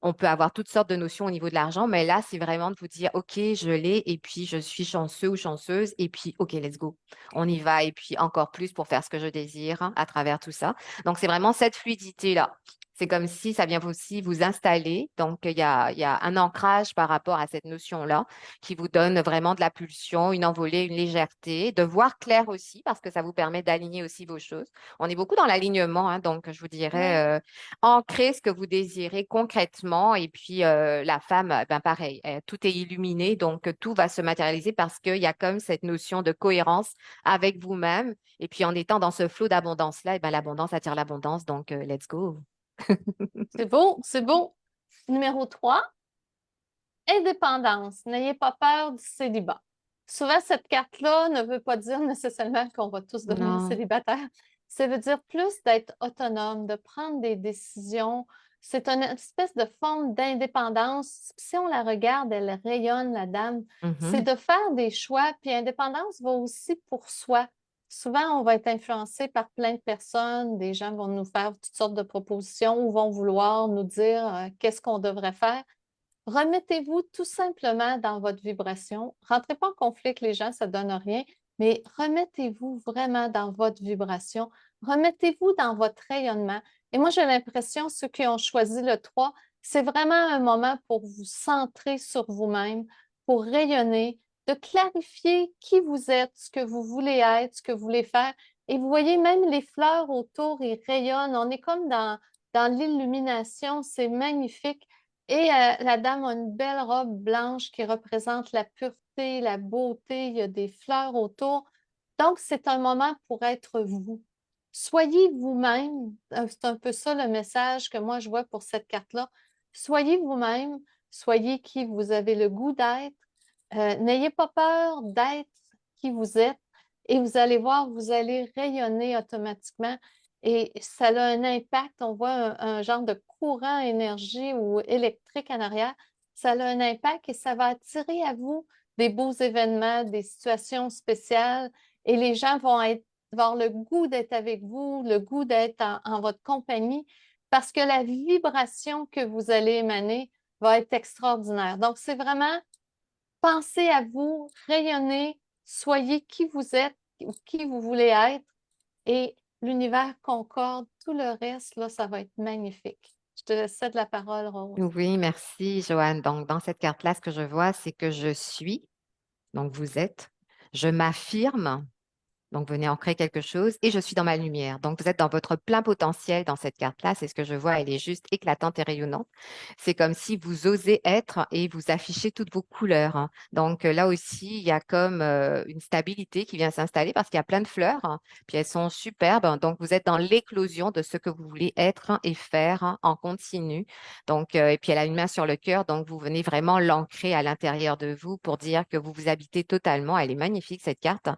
on peut avoir toutes sortes de notions au niveau de l'argent, mais là, c'est vraiment de vous dire, OK, je l'ai et puis je suis chanceux ou chanceuse et puis, OK, let's go. On y va et puis encore plus pour faire ce que je désire hein, à travers tout ça. Donc, c'est vraiment cette fluidité-là. C'est comme si ça vient aussi vous installer. Donc, il y a un ancrage par rapport à cette notion-là qui vous donne vraiment de la pulsion, une envolée, une légèreté, de voir clair aussi parce que ça vous permet d'aligner aussi vos choses. On est beaucoup dans l'alignement, hein, donc je vous Oui. dirais ancrer ce que vous désirez concrètement. Et puis, la femme, ben pareil, tout est illuminé, donc tout va se matérialiser parce qu'il y a comme cette notion de cohérence avec vous-même. Et puis, en étant dans ce flot d'abondance-là, eh ben, l'abondance attire l'abondance. Donc, let's go. C'est beau, c'est beau. Numéro 3, indépendance. N'ayez pas peur du célibat. Souvent, cette carte-là ne veut pas dire nécessairement qu'on va tous devenir Non. célibataires. Ça veut dire plus d'être autonome, de prendre des décisions. C'est une espèce de forme d'indépendance. Si on la regarde, elle rayonne, la dame. C'est Mhm. de faire des choix. Puis indépendance va aussi pour soi. Souvent, on va être influencé par plein de personnes. Des gens vont nous faire toutes sortes de propositions ou vont vouloir nous dire qu'est-ce qu'on devrait faire. Remettez-vous tout simplement dans votre vibration. Rentrez pas en conflit avec les gens, ça ne donne rien, mais remettez-vous vraiment dans votre vibration. Remettez-vous dans votre rayonnement. Et moi, j'ai l'impression, ceux qui ont choisi le 3, c'est vraiment un moment pour vous centrer sur vous-même, pour rayonner, de clarifier qui vous êtes, ce que vous voulez être, ce que vous voulez faire. Et vous voyez, même les fleurs autour, ils rayonnent. On est comme dans l'illumination. C'est magnifique. Et la dame a une belle robe blanche qui représente la pureté, la beauté. Il y a des fleurs autour. Donc, c'est un moment pour être vous. Soyez vous-même. C'est un peu ça le message que moi je vois pour cette carte-là. Soyez vous-même. Soyez qui vous avez le goût d'être. N'ayez pas peur d'être qui vous êtes et vous allez voir, vous allez rayonner automatiquement et ça a un impact. On voit un genre de courant énergie ou électrique en arrière. Ça a un impact et ça va attirer à vous des beaux événements, des situations spéciales et les gens avoir le goût d'être avec vous, le goût d'être en votre compagnie parce que la vibration que vous allez émaner va être extraordinaire. Donc, c'est vraiment pensez à vous, rayonnez, soyez qui vous êtes ou qui vous voulez être et l'univers concorde. Tout le reste, là, ça va être magnifique. Je te cède la parole, Rose. Oui, merci, Joanne. Donc, dans cette carte-là, ce que je vois, c'est que je suis, donc vous êtes, je m'affirme, donc, venez ancrer quelque chose et je suis dans ma lumière. Donc, vous êtes dans votre plein potentiel dans cette carte-là. C'est ce que je vois. Elle est juste éclatante et rayonnante. C'est comme si vous osez être et vous affichez toutes vos couleurs, hein. Donc, là aussi, il y a comme une stabilité qui vient s'installer parce qu'il y a plein de fleurs, hein, puis elles sont superbes, hein. Donc, vous êtes dans l'éclosion de ce que vous voulez être, hein, et faire, hein, en continu. Donc, et puis elle a une main sur le cœur. Donc, vous venez vraiment l'ancrer à l'intérieur de vous pour dire que vous vous habitez totalement. Elle est magnifique, cette carte,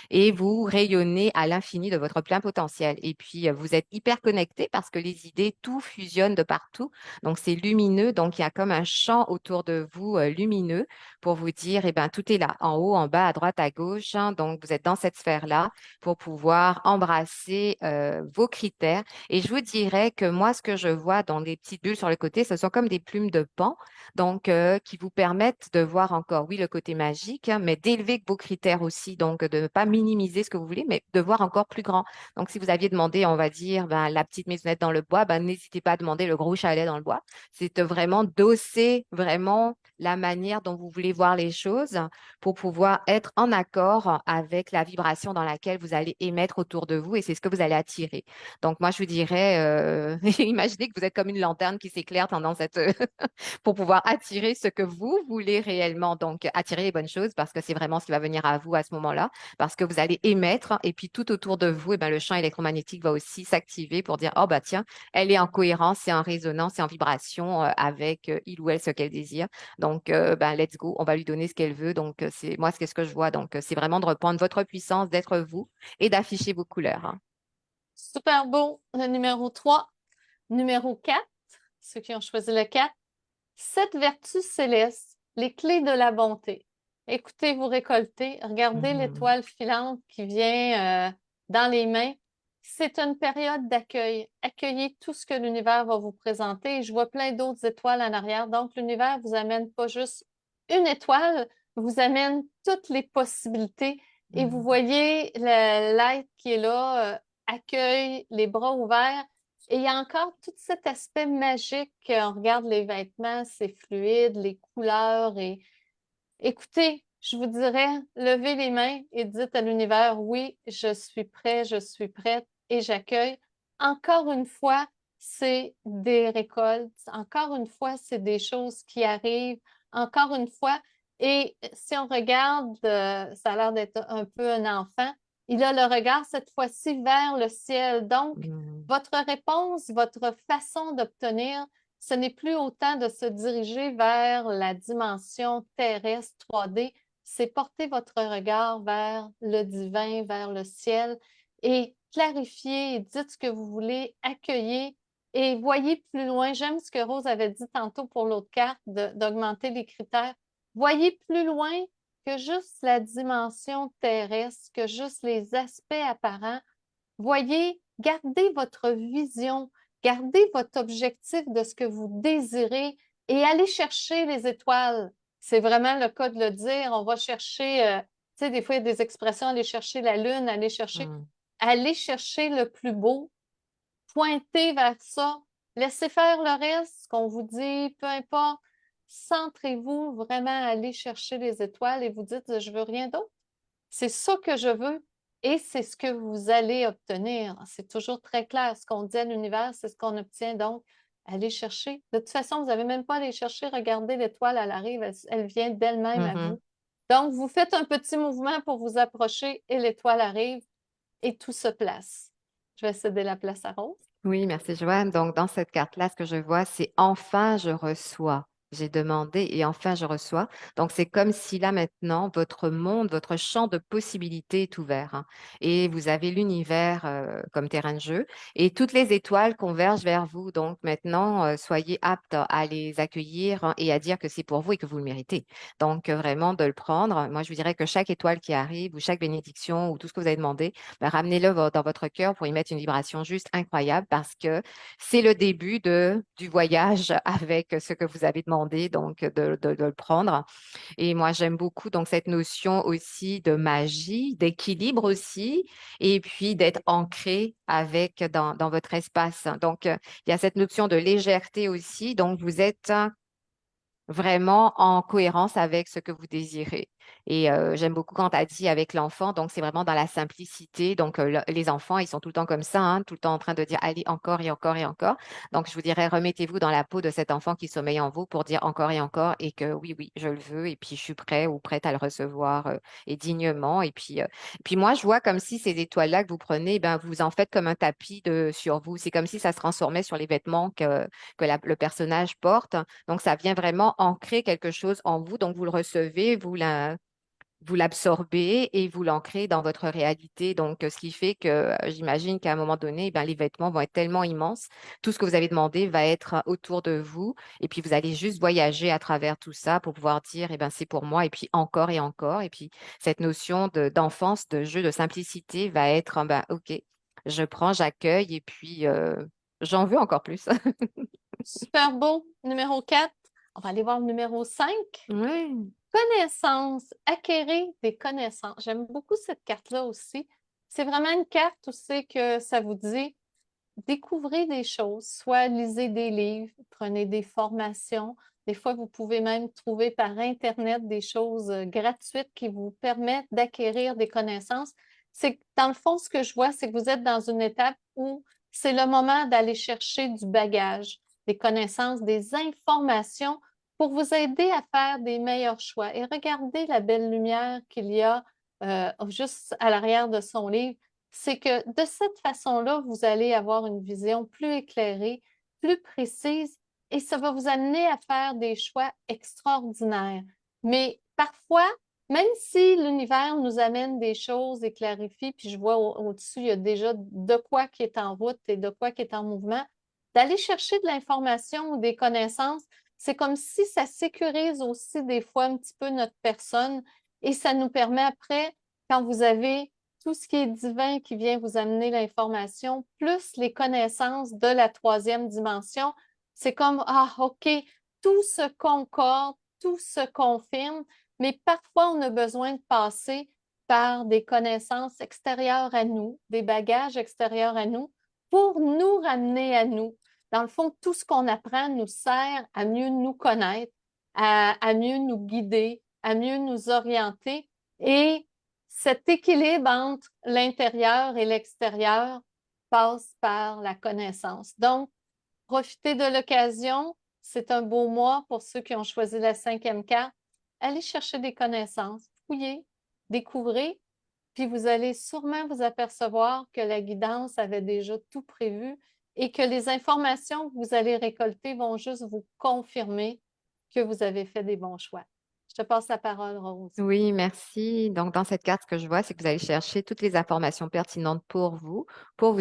et vous rayonnez à l'infini de votre plein potentiel. Et puis, vous êtes hyper connecté parce que les idées, tout fusionne de partout. Donc, c'est lumineux. Donc, il y a comme un champ autour de vous, lumineux, pour vous dire, eh ben, tout est là, en haut, en bas, à droite, à gauche, hein. Donc, vous êtes dans cette sphère-là pour pouvoir embrasser vos critères. Et je vous dirais que moi, ce que je vois dans les petites bulles sur le côté, ce sont comme des plumes de pan, donc qui vous permettent de voir encore, oui, le côté magique, hein, mais d'élever vos critères aussi, donc de ne pas minimiser ce que vous voulez, mais de voir encore plus grand. Donc, si vous aviez demandé, on va dire, ben, la petite maisonnette dans le bois, ben, n'hésitez pas à demander le gros chalet dans le bois. C'est vraiment d'osser vraiment la manière dont vous voulez voir les choses pour pouvoir être en accord avec la vibration dans laquelle vous allez émettre autour de vous et c'est ce que vous allez attirer. Donc, moi, je vous dirais, imaginez que vous êtes comme une lanterne qui s'éclaire pendant cette, pour pouvoir attirer ce que vous voulez réellement. Donc, attirer les bonnes choses parce que c'est vraiment ce qui va venir à vous à ce moment-là, parce que vous allez émettre et puis tout autour de vous, eh ben, le champ électromagnétique va aussi s'activer pour dire, oh bah tiens, elle est en cohérence, c'est en résonance, c'est en vibration avec il ou elle ce qu'elle désire. Donc, ben, let's go, on va lui donner ce qu'elle veut. Donc, c'est moi, c'est ce que je vois. Donc, c'est vraiment de reprendre votre puissance, d'être vous et d'afficher vos couleurs, hein. Super beau, le numéro 3. Numéro 4, ceux qui ont choisi le 4. Sept vertus célestes, les clés de la bonté. Écoutez, vous récoltez, regardez Mhm. l'étoile filante qui vient dans les mains. C'est une période d'accueil. Accueillez tout ce que l'univers va vous présenter. Je vois plein d'autres étoiles en arrière. Donc, l'univers vous amène pas juste une étoile, vous amène toutes les possibilités. Et vous Mhm. voyez l'être qui est là, accueille les bras ouverts. Et il y a encore tout cet aspect magique. On regarde les vêtements, c'est fluide, les couleurs. Et écoutez, je vous dirais, levez les mains et dites à l'univers, oui, je suis prêt, je suis prête et j'accueille. Encore une fois, c'est des récoltes. Encore une fois, c'est des choses qui arrivent. Encore une fois. Et si on regarde, ça a l'air d'être un peu un enfant. Il a le regard cette fois-ci vers le ciel. Donc, Mhm. votre réponse, votre façon d'obtenir, ce n'est plus autant de se diriger vers la dimension terrestre 3D, c'est porter votre regard vers le divin, vers le ciel et clarifier et dites ce que vous voulez, accueillir et voyez plus loin. J'aime ce que Rose avait dit tantôt pour l'autre carte, d'augmenter les critères. Voyez plus loin que juste la dimension terrestre, que juste les aspects apparents. Voyez, gardez votre vision, gardez votre objectif de ce que vous désirez et allez chercher les étoiles. C'est vraiment le cas de le dire. On va chercher, tu sais, des fois, il y a des expressions, aller chercher la lune, aller chercher le plus beau, pointez vers ça, laissez faire le reste, ce qu'on vous dit, peu importe. Centrez-vous vraiment à aller chercher les étoiles et vous dites, je veux rien d'autre. C'est ça que je veux et c'est ce que vous allez obtenir. C'est toujours très clair. Ce qu'on dit à l'univers, c'est ce qu'on obtient. Donc, allez chercher. De toute façon, vous n'avez même pas à aller chercher. Regardez l'étoile, elle arrive, elle vient d'elle-même à Mhm. vous. Donc, vous faites un petit mouvement pour vous approcher et l'étoile arrive et tout se place. Je vais céder la place à Rose. Oui, merci Joanne. Donc, dans cette carte-là, ce que je vois, c'est enfin je reçois. J'ai demandé et enfin je reçois. Donc, c'est comme si là maintenant, votre monde, votre champ de possibilités est ouvert, hein. Et vous avez l'univers comme terrain de jeu et toutes les étoiles convergent vers vous. Donc, maintenant, soyez aptes à les accueillir, hein, et à dire que c'est pour vous et que vous le méritez. Donc, vraiment de le prendre. Moi, je vous dirais que chaque étoile qui arrive ou chaque bénédiction ou tout ce que vous avez demandé, ben, ramenez-le dans votre cœur pour y mettre une vibration juste incroyable parce que c'est le début du voyage avec ce que vous avez demandé, donc de le prendre. Et moi, j'aime beaucoup donc cette notion aussi de magie, d'équilibre aussi, et puis d'être ancré avec dans votre espace. Donc, il y a cette notion de légèreté aussi. Donc, vous êtes vraiment en cohérence avec ce que vous désirez. Et j'aime beaucoup quand tu as dit avec l'enfant, donc c'est vraiment dans la simplicité. Donc les enfants, ils sont tout le temps comme ça, hein, tout le temps en train de dire allez encore et encore et encore. Donc je vous dirais, remettez-vous dans la peau de cet enfant qui sommeille en vous pour dire encore et que oui, oui, je le veux et puis je suis prêt ou prête à le recevoir et dignement. Et puis moi, je vois comme si ces étoiles-là que vous prenez, ben, vous en faites comme un tapis sur vous. C'est comme si ça se transformait sur les vêtements que le personnage porte. Donc, ça vient vraiment ancrer quelque chose en vous. Donc, vous le recevez, vous l'absorbez et vous l'ancrez dans votre réalité. Donc, ce qui fait que j'imagine qu'à un moment donné, ben, les vêtements vont être tellement immenses. Tout ce que vous avez demandé va être autour de vous. Et puis, vous allez juste voyager à travers tout ça pour pouvoir dire, eh ben, c'est pour moi. Et puis, encore et encore. Et puis, cette notion d'enfance, de jeu, de simplicité va être, ben, OK, je prends, j'accueille et puis j'en veux encore plus. Super beau. Numéro 4. On va aller voir le numéro 5. Oui. Connaissances, acquérir des connaissances. J'aime beaucoup cette carte-là aussi. C'est vraiment une carte où c'est que ça vous dit découvrez des choses, soit lisez des livres, prenez des formations. Des fois, vous pouvez même trouver par Internet des choses gratuites qui vous permettent d'acquérir des connaissances. C'est que, dans le fond, ce que je vois, c'est que vous êtes dans une étape où c'est le moment d'aller chercher du bagage, des connaissances, des informations pour vous aider à faire des meilleurs choix. Et regardez la belle lumière qu'il y a juste à l'arrière de son livre. C'est que de cette façon-là, vous allez avoir une vision plus éclairée, plus précise, et ça va vous amener à faire des choix extraordinaires. Mais parfois, même si l'univers nous amène des choses et clarifie, puis je vois au-dessus, il y a déjà de quoi qui est en route et de quoi qui est en mouvement, d'aller chercher de l'information ou des connaissances, c'est comme si ça sécurise aussi des fois un petit peu notre personne et ça nous permet après, quand vous avez tout ce qui est divin qui vient vous amener l'information, plus les connaissances de la troisième dimension, c'est comme, ah, OK, tout se concorde, tout se confirme, mais parfois on a besoin de passer par des connaissances extérieures à nous, des bagages extérieurs à nous, pour nous ramener à nous. Dans le fond, tout ce qu'on apprend nous sert à mieux nous connaître, à mieux nous guider, à mieux nous orienter. Et cet équilibre entre l'intérieur et l'extérieur passe par la connaissance. Donc, profitez de l'occasion. C'est un beau mois pour ceux qui ont choisi la cinquième carte. Allez chercher des connaissances, fouillez, découvrez, puis vous allez sûrement vous apercevoir que la guidance avait déjà tout prévu et que les informations que vous allez récolter vont juste vous confirmer que vous avez fait des bons choix. Je te passe la parole, Rose. Oui, merci. Donc, dans cette carte, ce que je vois, c'est que vous allez chercher toutes les informations pertinentes pour vous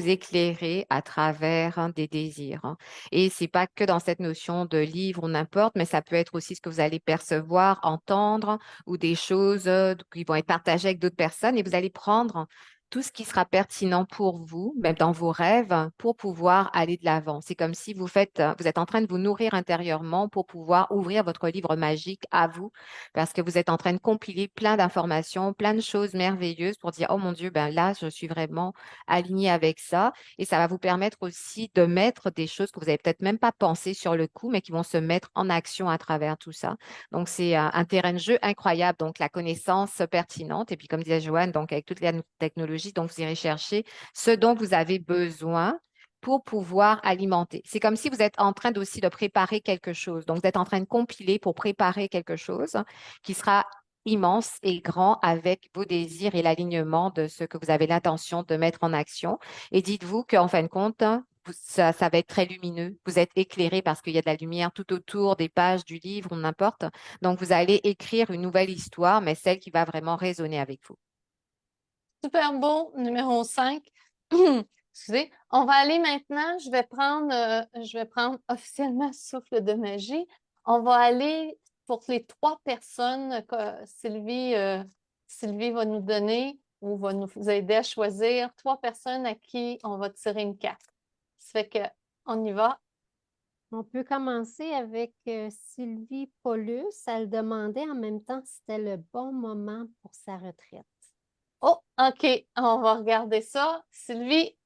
éclairer à travers des désirs, hein. Et c'est pas que dans cette notion de livre ou n'importe, mais ça peut être aussi ce que vous allez percevoir, entendre ou des choses qui vont être partagées avec d'autres personnes et vous allez prendre tout ce qui sera pertinent pour vous, même dans vos rêves, pour pouvoir aller de l'avant. C'est comme si vous êtes en train de vous nourrir intérieurement pour pouvoir ouvrir votre livre magique à vous parce que vous êtes en train de compiler plein d'informations, plein de choses merveilleuses pour dire, oh mon Dieu, ben là, je suis vraiment alignée avec ça. Et ça va vous permettre aussi de mettre des choses que vous avez peut-être même pas pensé sur le coup, mais qui vont se mettre en action à travers tout ça. Donc, c'est un terrain de jeu incroyable. Donc, la connaissance pertinente. Et puis, comme disait Joanne, donc avec toute la technologie, donc vous irez chercher ce dont vous avez besoin pour pouvoir alimenter. C'est comme si vous êtes en train aussi de préparer quelque chose. Donc, vous êtes en train de compiler pour préparer quelque chose qui sera immense et grand avec vos désirs et l'alignement de ce que vous avez l'intention de mettre en action. Et dites-vous qu'en fin de compte, ça va être très lumineux. Vous êtes éclairé parce qu'il y a de la lumière tout autour des pages du livre ou n'importe. Donc, vous allez écrire une nouvelle histoire, mais celle qui va vraiment résonner avec vous. Super beau, numéro 5. Excusez. On va aller maintenant, je vais prendre officiellement Souffle de magie. On va aller pour les 3 personnes que Sylvie va nous donner ou va nous aider à choisir 3 personnes à qui on va tirer une carte. Ça fait que on y va. On peut commencer avec Sylvie Paulus. Elle demandait en même temps si c'était le bon moment pour sa retraite. Oh, OK, on va regarder ça. Sylvie,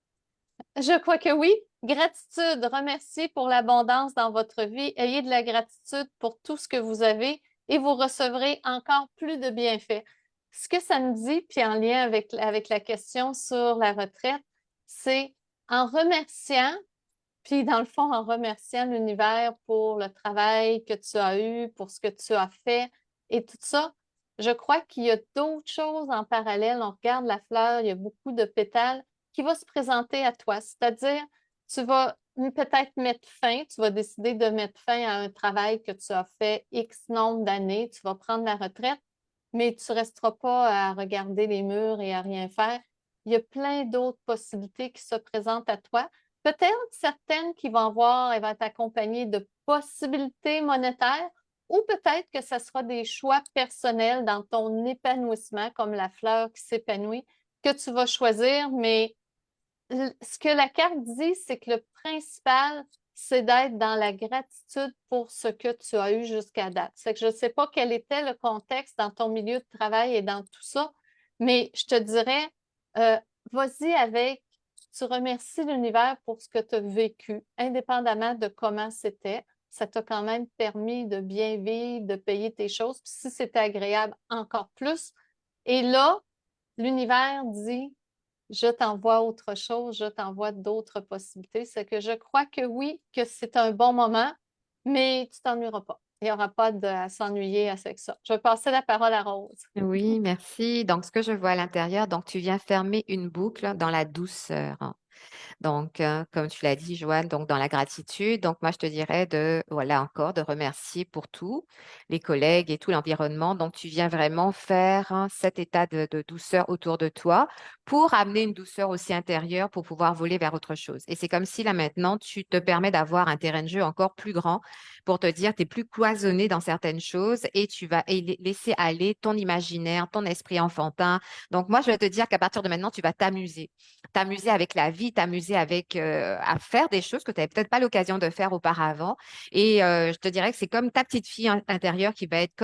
je crois que oui. Gratitude, remerciez pour l'abondance dans votre vie. Ayez de la gratitude pour tout ce que vous avez et vous recevrez encore plus de bienfaits. Ce que ça me dit, puis en lien avec la question sur la retraite, c'est en remerciant, puis dans le fond, en remerciant l'univers pour le travail que tu as eu, pour ce que tu as fait et tout ça, je crois qu'il y a d'autres choses en parallèle. On regarde la fleur, il y a beaucoup de pétales qui vont se présenter à toi. C'est-à-dire, tu vas peut-être mettre fin, tu vas décider de mettre fin à un travail que tu as fait X nombre d'années, tu vas prendre la retraite, mais tu ne resteras pas à regarder les murs et à rien faire. Il y a plein d'autres possibilités qui se présentent à toi. Peut-être certaines qui vont avoir, elles vont être accompagnées de possibilités monétaires ou peut-être que ce sera des choix personnels dans ton épanouissement, comme la fleur qui s'épanouit, que tu vas choisir. Mais ce que la carte dit, c'est que le principal, c'est d'être dans la gratitude pour ce que tu as eu jusqu'à date. C'est que je ne sais pas quel était le contexte dans ton milieu de travail et dans tout ça, mais je te dirais, euh, vas-y avec, tu remercies l'univers pour ce que tu as vécu, indépendamment de comment c'était. Ça t'a quand même permis de bien vivre, de payer tes choses. Puis si c'était agréable, encore plus. Et là, l'univers dit, je t'envoie autre chose, je t'envoie d'autres possibilités. C'est que je crois que oui, que c'est un bon moment, mais tu t'ennuieras pas. Il n'y aura pas à s'ennuyer avec ça. Je vais passer la parole à Rose. Oui, merci. Donc, ce que je vois à l'intérieur, donc tu viens fermer une boucle dans la douceur. Donc, comme tu l'as dit, Joanne, donc dans la gratitude, donc moi je te dirais voilà encore, de remercier pour tout, les collègues et tout l'environnement. Donc, tu viens vraiment faire cet état de douceur autour de toi pour amener une douceur aussi intérieure pour pouvoir voler vers autre chose. Et c'est comme si là maintenant, tu te permets d'avoir un terrain de jeu encore plus grand pour te dire, tu es plus cloisonné dans certaines choses et tu vas laisser aller ton imaginaire, ton esprit enfantin. Donc, moi, je vais te dire qu'à partir de maintenant, tu vas t'amuser avec la vie, t'amuser avec à faire des choses que tu n'avais peut-être pas l'occasion de faire auparavant. Et je te dirais que c'est comme ta petite fille intérieure qui va être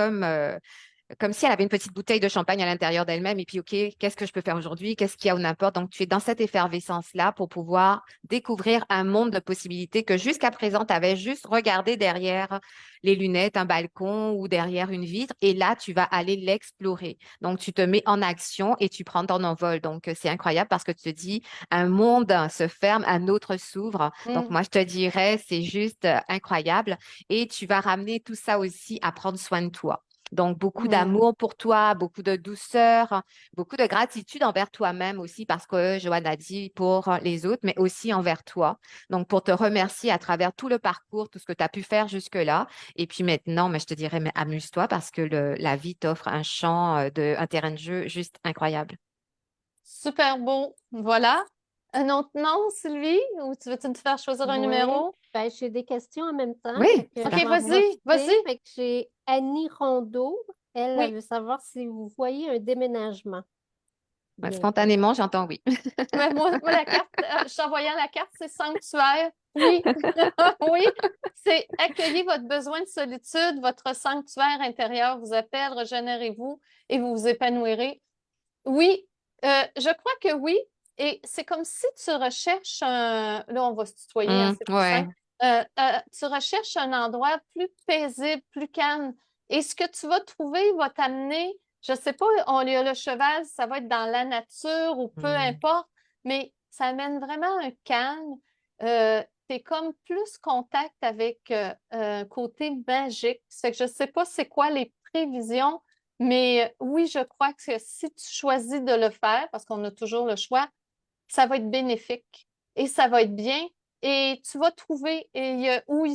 comme si elle avait une petite bouteille de champagne à l'intérieur d'elle-même et puis, OK, qu'est-ce que je peux faire aujourd'hui? Qu'est-ce qu'il y a ou n'importe? Donc, tu es dans cette effervescence-là pour pouvoir découvrir un monde de possibilités que jusqu'à présent, tu avais juste regardé derrière les lunettes, un balcon ou derrière une vitre. Et là, tu vas aller l'explorer. Donc, tu te mets en action et tu prends ton envol. Donc, c'est incroyable parce que tu te dis, un monde se ferme, un autre s'ouvre. Donc, Mm. moi, je te dirais, c'est juste incroyable. Et tu vas ramener tout ça aussi à prendre soin de toi. Donc, beaucoup Mm. d'amour pour toi, beaucoup de douceur, beaucoup de gratitude envers toi-même aussi, parce que Joanne a dit pour les autres, mais aussi envers toi. Donc, pour te remercier à travers tout le parcours, tout ce que tu as pu faire jusque-là. Et puis maintenant, mais je te dirais, mais amuse-toi parce que la vie t'offre un champ, un terrain de jeu juste incroyable. Super beau. Voilà. Un autre nom, Sylvie, ou tu veux-tu te faire choisir un Oui, numéro? ben, j'ai des questions en même temps, Oui, fait que c'est OK, je vais parfait. en vas-y, profiter. vas-y. Fait que j'ai Annie Rondeau. Elle Oui. veut savoir si vous voyez un déménagement bientôt. Spontanément, j'entends oui. Mais moi, la carte, je t'envoyais la carte, c'est sanctuaire. Oui. Oui. C'est accueillir votre besoin de solitude, votre sanctuaire intérieur vous appelle, régénérez-vous et vous vous épanouirez. Oui, je crois que oui. Et c'est comme si tu recherches un... Là, on va se tutoyer, hein, c'est plus Ouais. simple. Tu recherches un endroit plus paisible, plus calme. Et ce que tu vas trouver va t'amener, je sais pas, on y a le cheval, ça va être dans la nature ou peu Mm. importe, mais ça amène vraiment un calme. Tu es comme plus contact avec un côté magique. Ça fait que je sais pas c'est quoi les prévisions, mais oui, je crois que si tu choisis de le faire, parce qu'on a toujours le choix, ça va être bénéfique et ça va être bien. Et tu vas trouver où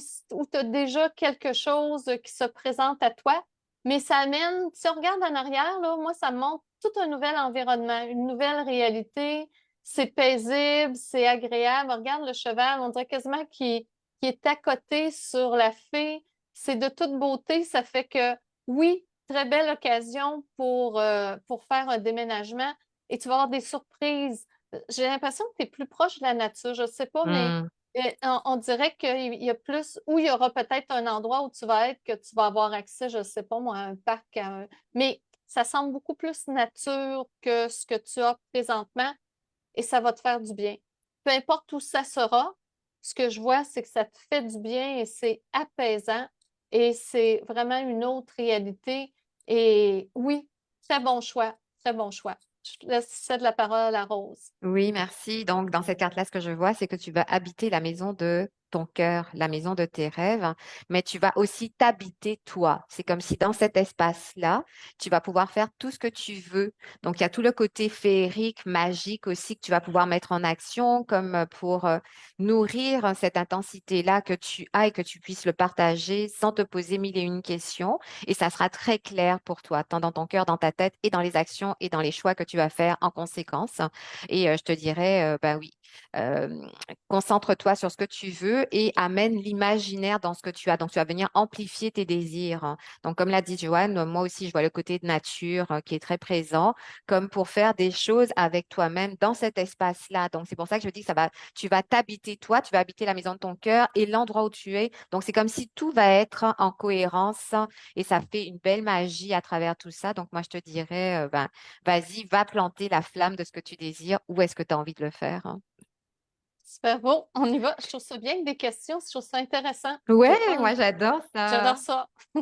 tu as déjà quelque chose qui se présente à toi, mais ça amène, si on regarde en arrière, là, moi, ça me montre tout un nouvel environnement, une nouvelle réalité. C'est paisible, c'est agréable. Regarde le cheval, on dirait quasiment qu'il est à côté sur la fée. C'est de toute beauté. Ça fait que, oui, très belle occasion pour faire un déménagement et tu vas avoir des surprises. J'ai l'impression que tu es plus proche de la nature. Je ne sais pas, mais Mm. on dirait qu'il y a plus, ou il y aura peut-être un endroit où tu vas être, que tu vas avoir accès, je ne sais pas moi, à un parc. Mais ça semble beaucoup plus nature que ce que tu as présentement et ça va te faire du bien. Peu importe où ça sera, ce que je vois, c'est que ça te fait du bien et c'est apaisant et c'est vraiment une autre réalité. Et oui, très bon choix, très bon choix. Je te laisse céder la parole à Rose. Oui, merci. Donc, dans cette carte-là, ce que je vois, c'est que tu vas habiter la maison de ton cœur, la maison de tes rêves, mais tu vas aussi t'habiter toi. C'est comme si dans cet espace-là, tu vas pouvoir faire tout ce que tu veux. Donc, il y a tout le côté féerique, magique aussi que tu vas pouvoir mettre en action, comme pour nourrir cette intensité-là que tu as et que tu puisses le partager sans te poser mille et une questions. Et ça sera très clair pour toi, tant dans ton cœur, dans ta tête et dans les actions et dans les choix que tu vas faire en conséquence. Et je te dirais, ben oui, euh, concentre-toi sur ce que tu veux et amène l'imaginaire dans ce que tu as. Donc, tu vas venir amplifier tes désirs, hein. Donc, comme l'a dit Joanne, moi aussi, je vois le côté de nature qui est très présent, comme pour faire des choses avec toi-même dans cet espace-là. Donc, c'est pour ça que je dis que tu vas t'habiter toi, tu vas habiter la maison de ton cœur et l'endroit où tu es. Donc, c'est comme si tout va être en cohérence et ça fait une belle magie à travers tout ça. Donc, moi, je te dirais, ben, vas-y, va planter la flamme de ce que tu désires. Où est-ce que tu as envie de le faire, hein? Super beau, on y va. Je trouve ça bien que des questions, je trouve ça intéressant. Je vais Ouais, prendre, moi j'adore j'adore ça. ça.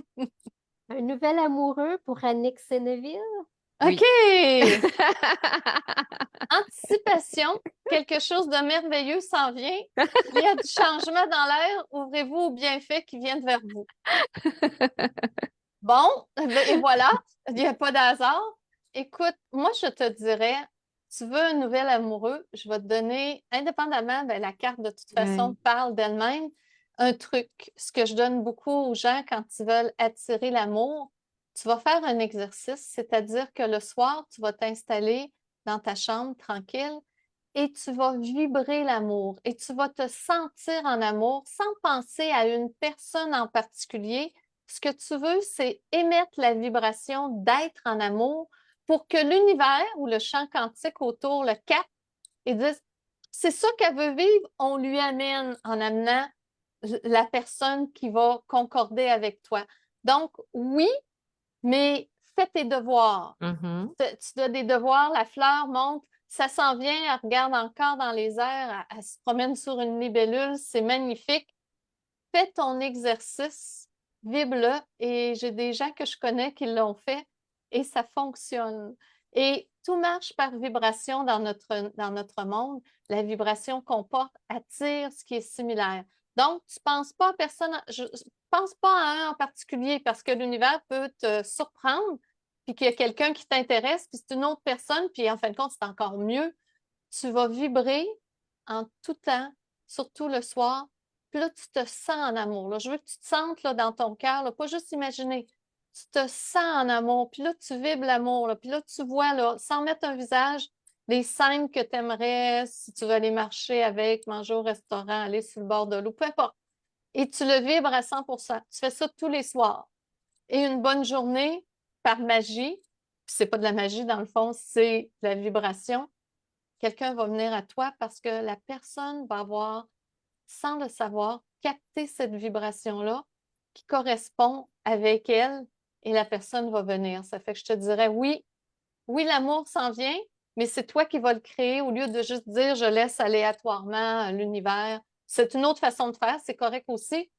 Un nouvel amoureux pour Annick Sénéville. OK! Oui. Anticipation, quelque chose de merveilleux s'en vient. Il y a du changement dans l'air. Ouvrez-vous aux bienfaits qui viennent vers vous. Bon, ben, et voilà, il n'y a pas d'hasard. Écoute, moi, je te dirais, tu veux un nouvel amoureux, je vais te donner, indépendamment, ben, la carte de toute façon Ouais. parle d'elle-même, un truc. Ce que je donne beaucoup aux gens quand ils veulent attirer l'amour, tu vas faire un exercice, c'est-à-dire que le soir, tu vas t'installer dans ta chambre tranquille et tu vas vibrer l'amour et tu vas te sentir en amour sans penser à une personne en particulier. Ce que tu veux, c'est émettre la vibration d'être en amour pour que l'univers ou le champ quantique autour le capte et dise, c'est ça qu'elle veut vivre, on lui amène en amenant la personne qui va concorder avec toi. Donc, oui, mais fais tes devoirs. Mhm. Tu as des devoirs, la fleur monte, ça s'en vient, elle regarde encore dans les airs, elle se promène sur une libellule, c'est magnifique. Fais ton exercice, vibre-le. Et j'ai des gens que je connais qui l'ont fait et ça fonctionne. Et tout marche par vibration dans notre monde. La vibration qu'on porte attire ce qui est similaire. Donc, tu ne penses pas à personne, pense pas à un en particulier parce que l'univers peut te surprendre, puis qu'il y a quelqu'un qui t'intéresse, puis c'est une autre personne, puis en fin de compte, c'est encore mieux. Tu vas vibrer en tout temps, surtout le soir. Puis là, tu te sens en amour. Là. Je veux que tu te sentes là, dans ton cœur, là, pas juste imaginer. Tu te sens en amour, puis là, tu vibres l'amour. Là. Puis là, tu vois, là, sans mettre un visage, les scènes que tu aimerais, si tu veux aller marcher avec, manger au restaurant, aller sur le bord de l'eau, peu importe. Et tu le vibres à 100%. Tu fais ça tous les soirs. Et une bonne journée, par magie, puis c'est pas de la magie dans le fond, c'est de la vibration, quelqu'un va venir à toi parce que la personne va avoir, sans le savoir, capté cette vibration-là qui correspond avec elle et la personne va venir. Ça fait que je te dirais, oui, oui, l'amour s'en vient, mais c'est toi qui vas le créer au lieu de juste dire je laisse aléatoirement l'univers. C'est une autre façon de faire, c'est correct aussi.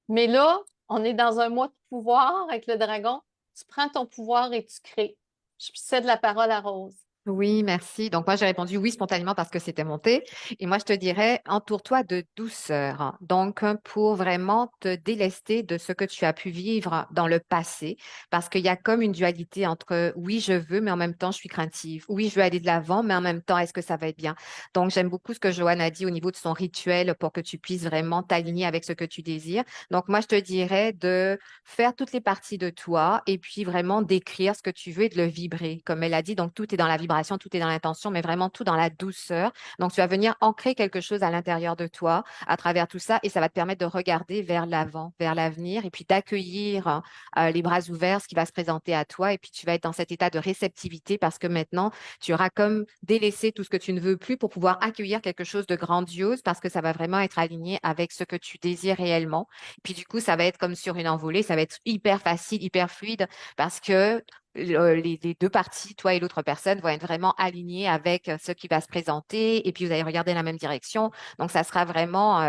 Mais là, on est dans un mois de pouvoir avec le dragon. Tu prends ton pouvoir et tu crées. Je cède la parole à Rose. Oui, merci. Donc moi, j'ai répondu oui spontanément parce que c'était monté. Et moi, je te dirais, entoure-toi de douceur. Donc, pour vraiment te délester de ce que tu as pu vivre dans le passé, parce qu'il y a comme une dualité entre oui, je veux, mais en même temps, je suis craintive. Oui, je veux aller de l'avant, mais en même temps, est-ce que ça va être bien? Donc, j'aime beaucoup ce que Joanne a dit au niveau de son rituel pour que tu puisses vraiment t'aligner avec ce que tu désires. Donc, moi, je te dirais de faire toutes les parties de toi et puis vraiment d'écrire ce que tu veux et de le vibrer. Comme elle a dit, donc tout est dans la vibration, tout est dans l'intention, mais vraiment tout dans la douceur. Donc, tu vas venir ancrer quelque chose à l'intérieur de toi à travers tout ça et ça va te permettre de regarder vers l'avant, vers l'avenir et puis d'accueillir les bras ouverts ce qui va se présenter à toi et puis tu vas être dans cet état de réceptivité parce que maintenant, tu auras comme délaissé tout ce que tu ne veux plus pour pouvoir accueillir quelque chose de grandiose parce que ça va vraiment être aligné avec ce que tu désires réellement. Puis du coup, ça va être comme sur une envolée, ça va être hyper facile, hyper fluide parce que les deux parties, toi et l'autre personne, vont être vraiment alignées avec ce qui va se présenter et puis vous allez regarder la même direction. Donc, ça sera vraiment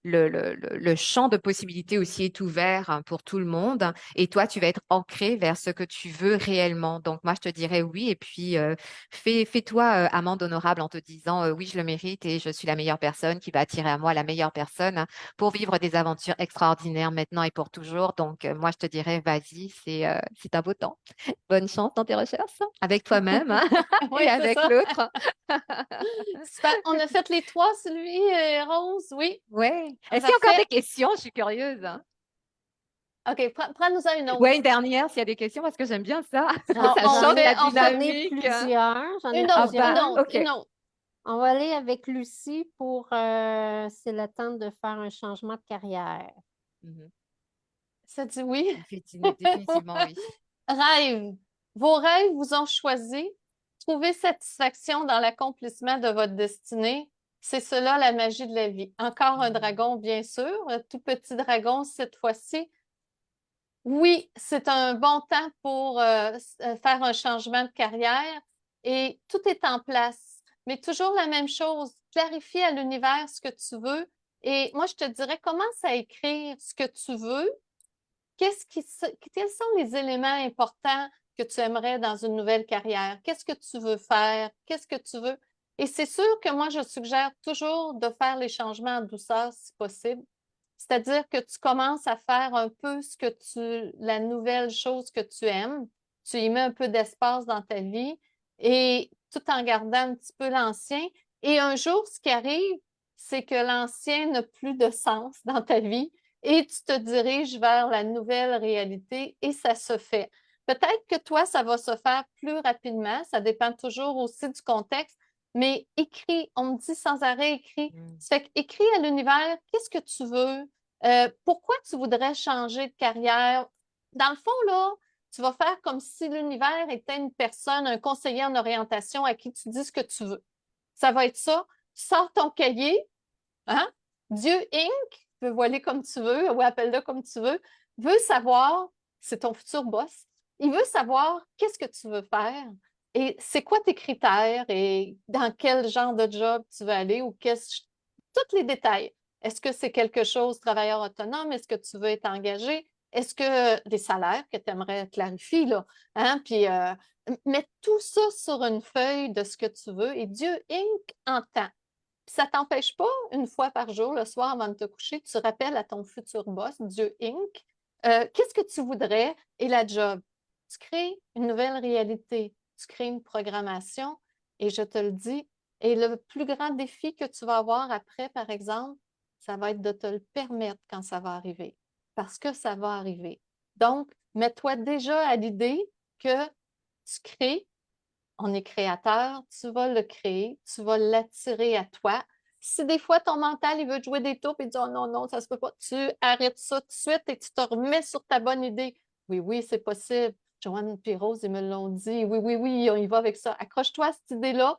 le champ de possibilités aussi est ouvert pour tout le monde et toi, tu vas être ancré vers ce que tu veux réellement. Donc, moi, je te dirais oui et puis fais-toi amende honorable en te disant oui, je le mérite et je suis la meilleure personne qui va attirer à moi la meilleure personne pour vivre des aventures extraordinaires maintenant et pour toujours. Donc, moi, je te dirais, vas-y, c'est un beau temps. Bonne chance dans tes recherches, avec toi-même hein, Oui, et c'est avec ça. l'autre. Super. On a fait les trois, Sylvie et Rose, oui. Ouais. Est-ce qu'il y a encore Parfait. des questions? Je suis curieuse. Hein. OK, prends-nous-en une autre. Ouais, une dernière, s'il y a des questions, parce que j'aime bien ça. Ça On change la on fait J'en ai dynamique. plusieurs. J'en ai une Ah autre, une plusieurs. bah, autre, OK. une autre. On va aller avec Lucie pour c'est le temps de faire un changement de carrière. Mhm. Ça dit oui. Définitivement, oui. Rêve. Vos rêves vous ont choisi. Trouvez satisfaction dans l'accomplissement de votre destinée. C'est cela la magie de la vie. Encore un Mhm. dragon, bien sûr, un tout petit dragon cette fois-ci. Oui, c'est un bon temps pour faire un changement de carrière et tout est en place. Mais toujours la même chose, clarifier à l'univers ce que tu veux. Et moi, je te dirais, commence à écrire ce que tu veux. Quels sont les éléments importants que tu aimerais dans une nouvelle carrière? Qu'est-ce que tu veux faire? Qu'est-ce que tu veux? Et c'est sûr que moi, je suggère toujours de faire les changements en douceur si possible. C'est-à-dire que tu commences à faire un peu la nouvelle chose que tu aimes. Tu y mets un peu d'espace dans ta vie et tout en gardant un petit peu l'ancien. Et un jour, ce qui arrive, c'est que l'ancien n'a plus de sens dans ta vie et tu te diriges vers la nouvelle réalité et ça se fait. Peut-être que toi, ça va se faire plus rapidement. Ça dépend toujours aussi du contexte. Mais écris, on me dit sans arrêt écris. Mhm. Ça fait qu'écris à l'univers, qu'est-ce que tu veux? Pourquoi tu voudrais changer de carrière? Dans le fond, là, tu vas faire comme si l'univers était une personne, un conseiller en orientation à qui tu dis ce que tu veux. Ça va être ça. Tu sors ton cahier, hein? Dieu Inc., tu peux voiler comme tu veux ou appelle-le comme tu veux, veut savoir, c'est ton futur boss, il veut savoir qu'est-ce que tu veux faire et c'est quoi tes critères et dans quel genre de job tu veux aller ou tous les détails. Est-ce que c'est quelque chose, travailleur autonome? Est-ce que tu veux être engagé? Est-ce que des salaires que tu aimerais clarifier, là? Hein? Puis, mets tout ça sur une feuille de ce que tu veux et Dieu Inc. entend. Puis ça ne t'empêche pas, une fois par jour, le soir avant de te coucher, tu rappelles à ton futur boss, Dieu Inc., qu'est-ce que tu voudrais et la job. Tu crées une nouvelle réalité, tu crées une programmation et je te le dis, et le plus grand défi que tu vas avoir après, par exemple, ça va être de te le permettre quand ça va arriver, parce que ça va arriver. Donc, mets-toi déjà à l'idée que tu crées, on est créateur, tu vas le créer, tu vas l'attirer à toi. Si des fois ton mental il veut te jouer des tours et dit oh non, non, ça se peut pas, tu arrêtes ça tout de suite et tu te remets sur ta bonne idée. Oui, oui, c'est possible. Joanne et Rose, ils me l'ont dit. Oui, oui, oui, on y va avec ça. Accroche-toi à cette idée-là,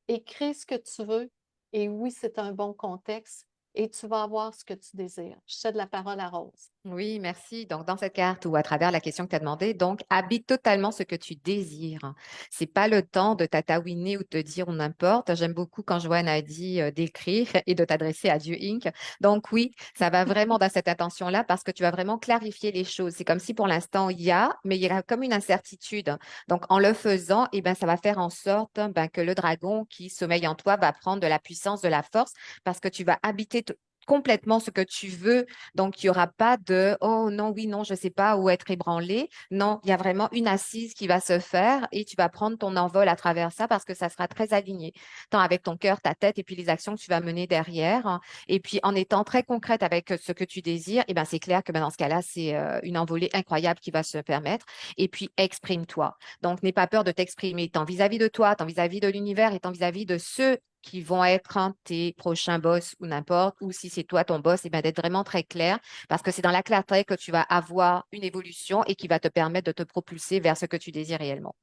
écris ce que tu veux. Et oui, c'est un bon contexte et tu vas avoir ce que tu désires. Je cède la parole à Rose. Oui, merci. Donc, dans cette carte ou à travers la question que tu as demandé, donc, habite totalement ce que tu désires. C'est pas le temps de tatouiner ou de te dire ou n'importe. J'aime beaucoup quand Joanne a dit d'écrire et de t'adresser à Dieu Inc. Donc, oui, ça va vraiment dans cette intention-là parce que tu vas vraiment clarifier les choses. C'est comme si pour l'instant, il y a, mais il y a comme une incertitude. Donc, en le faisant, eh ben, ça va faire en sorte ben, que le dragon qui sommeille en toi va prendre de la puissance, de la force parce que tu vas habiter complètement ce que tu veux. Donc, il n'y aura pas de oh non, oui, non, je ne sais pas, ou être ébranlé. Non, il y a vraiment une assise qui va se faire et tu vas prendre ton envol à travers ça parce que ça sera très aligné, tant avec ton cœur, ta tête et puis les actions que tu vas mener derrière. Et puis, en étant très concrète avec ce que tu désires, eh ben, c'est clair que ben, dans ce cas-là, c'est une envolée incroyable qui va se permettre. Et puis, exprime-toi. Donc, n'aie pas peur de t'exprimer, tant vis-à-vis de toi, tant vis-à-vis de l'univers et tant vis-à-vis de ceux qui vont être tes prochains boss ou n'importe, ou si c'est toi ton boss, et bien d'être vraiment très clair, parce que c'est dans la clarté que tu vas avoir une évolution et qui va te permettre de te propulser vers ce que tu désires réellement.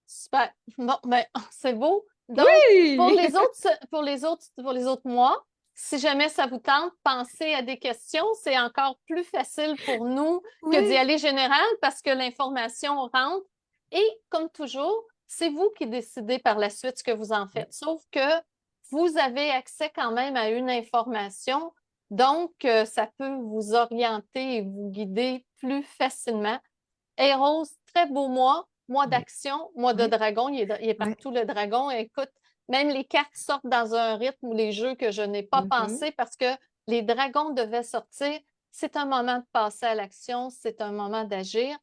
Super. Bon, ben, c'est beau. Donc, Oui! pour les autres mois, si jamais ça vous tente, pensez à des questions. C'est encore plus facile pour nous que d'y Oui. aller général parce que l'information rentre. Et comme toujours, c'est vous qui décidez par la suite ce que vous en faites. Sauf que vous avez accès quand même à une information. Donc, ça peut vous orienter et vous guider plus facilement. Hey Rose, très beau mois, mois Oui. d'action, mois de Oui. dragon, il est Oui. partout le dragon. Écoute, même les cartes sortent dans un rythme ou les jeux que je n'ai pas Mhm. pensé parce que les dragons devaient sortir. C'est un moment de passer à l'action, c'est un moment d'agir.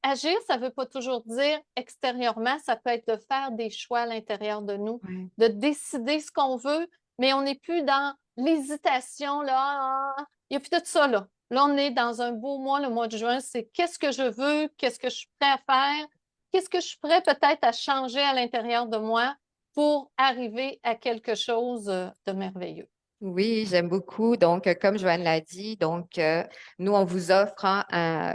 Agir, ça ne veut pas toujours dire extérieurement, ça peut être de faire des choix à l'intérieur de nous, Oui. de décider ce qu'on veut, mais on n'est plus dans l'hésitation, là. Il n'y a plus de ça, là. Là, on est dans un beau mois, le mois de juin. C'est qu'est-ce que je veux, qu'est-ce que je suis prêt à faire, qu'est-ce que je suis prêt peut-être à changer à l'intérieur de moi pour arriver à quelque chose de merveilleux. Oui, j'aime beaucoup. Donc, comme Joanne l'a dit, donc nous, on vous offre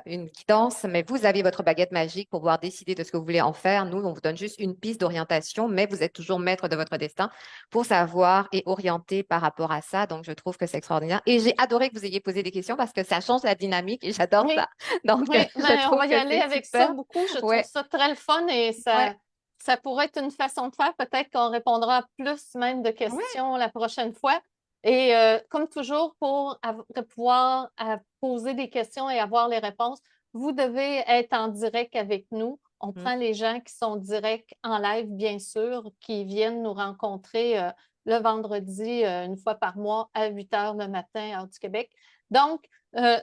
une guidance, mais vous avez votre baguette magique pour pouvoir décider de ce que vous voulez en faire. Nous, on vous donne juste une piste d'orientation, mais vous êtes toujours maître de votre destin pour savoir et orienter par rapport à ça. Donc, je trouve que c'est extraordinaire. Et j'ai adoré que vous ayez posé des questions parce que ça change la dynamique et j'adore Oui, ça. Donc, oui, je ben, on trouve va y que aller c'est avec ça super. beaucoup. Je trouve Ouais, ça très le fun et ouais, ça pourrait être une façon de faire. Peut-être qu'on répondra à plus même de ouais. questions la prochaine fois. Et comme toujours, pour pouvoir poser des questions et avoir les réponses, vous devez être en direct avec nous. On Mm. prend les gens qui sont directs en live, bien sûr, qui viennent nous rencontrer le vendredi, une fois par mois, à 8 heures le matin, heure du Québec. Donc,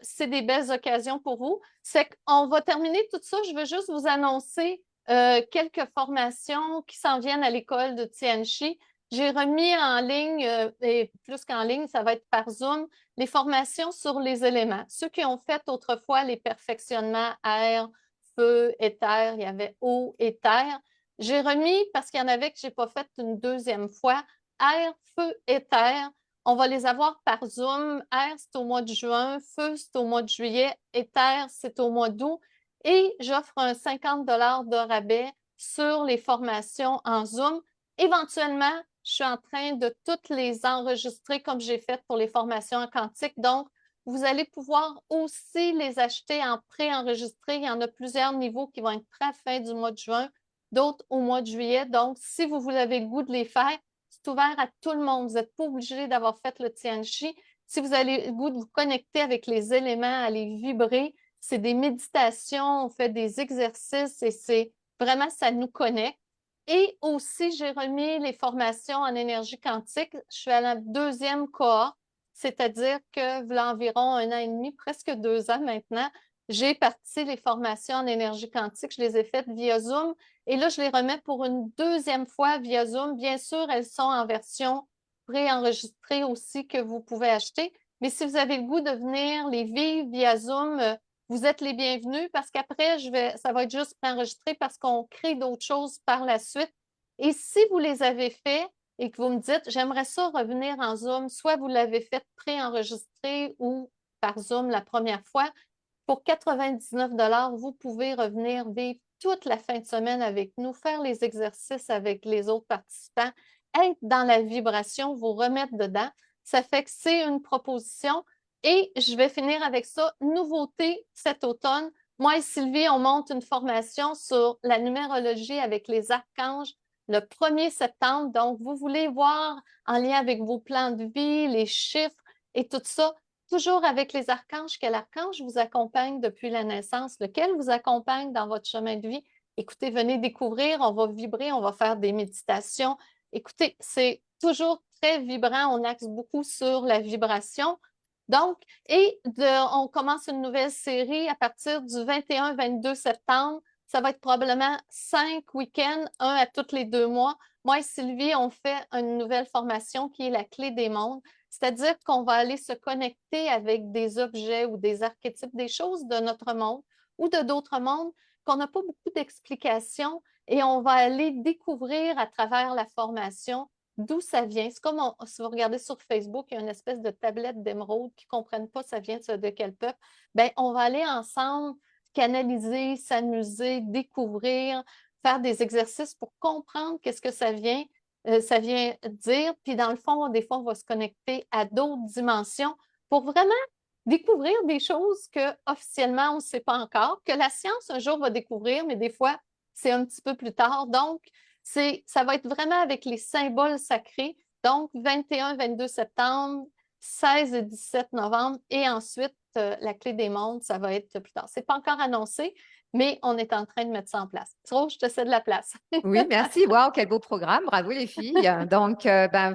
c'est des belles occasions pour vous. C'est qu'on va terminer tout ça. Je veux juste vous annoncer quelques formations qui s'en viennent à l'école de Tianchi. J'ai remis en ligne, et plus qu'en ligne, ça va être par Zoom, les formations sur les éléments. Ceux qui ont fait autrefois les perfectionnements air, feu, éther, il y avait eau et terre. J'ai remis, parce qu'il y en avait que je n'ai pas fait une deuxième fois, air, feu, éther. On va les avoir par Zoom. Air, c'est au mois de juin. Feu, c'est au mois de juillet. Éther, c'est au mois d'août. Et j'offre un 50 de rabais sur les formations en Zoom. Éventuellement, je suis en train de toutes les enregistrer comme j'ai fait pour les formations en quantique. Donc, vous allez pouvoir aussi les acheter en pré-enregistré. Il y en a plusieurs niveaux qui vont être prêts à la fin du mois de juin, d'autres au mois de juillet. Donc, si vous avez le goût de les faire, c'est ouvert à tout le monde. Vous n'êtes pas obligé d'avoir fait le Tianchi. Si vous avez le goût de vous connecter avec les éléments, à les vibrer, c'est des méditations, on fait des exercices et c'est vraiment, ça nous connecte. Et aussi, j'ai remis les formations en énergie quantique. Je suis à la 2e cohorte, c'est-à-dire que voilà environ 1 an et demi, presque 2 ans maintenant, j'ai parti les formations en énergie quantique. Je les ai faites via Zoom et là, je les remets pour une 2e fois via Zoom. Bien sûr, elles sont en version préenregistrée aussi que vous pouvez acheter. Mais si vous avez le goût de venir les vivre via Zoom, vous êtes les bienvenus parce qu'après, ça va être juste préenregistré parce qu'on crée d'autres choses par la suite. Et si vous les avez faits et que vous me dites, j'aimerais ça revenir en Zoom, soit vous l'avez fait préenregistré ou par Zoom la première fois, pour 99 vous pouvez revenir vivre toute la fin de semaine avec nous, faire les exercices avec les autres participants, être dans la vibration, vous remettre dedans. Ça fait que c'est une proposition. Et je vais finir avec ça. Nouveauté cet automne. Moi et Sylvie, on monte une formation sur la numérologie avec les archanges le 1er septembre. Donc, vous voulez voir en lien avec vos plans de vie, les chiffres et tout ça, toujours avec les archanges, quel archange vous accompagne depuis la naissance, lequel vous accompagne dans votre chemin de vie. Écoutez, venez découvrir, on va vibrer, on va faire des méditations. Écoutez, c'est toujours très vibrant, on axe beaucoup sur la vibration. Donc, on commence une nouvelle série à partir du 21-22 septembre. Ça va être probablement 5 week-ends, un à tous les 2 mois. Moi et Sylvie, on fait une nouvelle formation qui est la clé des mondes. C'est-à-dire qu'on va aller se connecter avec des objets ou des archétypes, des choses de notre monde ou de d'autres mondes qu'on n'a pas beaucoup d'explications et on va aller découvrir à travers la formation d'où ça vient. C'est comme si vous regardez sur Facebook, il y a une espèce de tablette d'émeraude qui ne comprennent pas ça vient de quel peuple. Bien, on va aller ensemble canaliser, s'amuser, découvrir, faire des exercices pour comprendre qu'est-ce que ça vient dire. Puis dans le fond, des fois, on va se connecter à d'autres dimensions pour vraiment découvrir des choses que officiellement on ne sait pas encore, que la science un jour va découvrir, mais des fois, c'est un petit peu plus tard. Donc, ça va être vraiment avec les symboles sacrés. Donc, 21-22 septembre, 16 et 17 novembre, et ensuite, la clé des mondes, ça va être plus tard. Ce n'est pas encore annoncé, mais on est en train de mettre ça en place. Rose, je te cède la place. Oui, merci. Waouh, quel beau programme. Bravo les filles. Donc,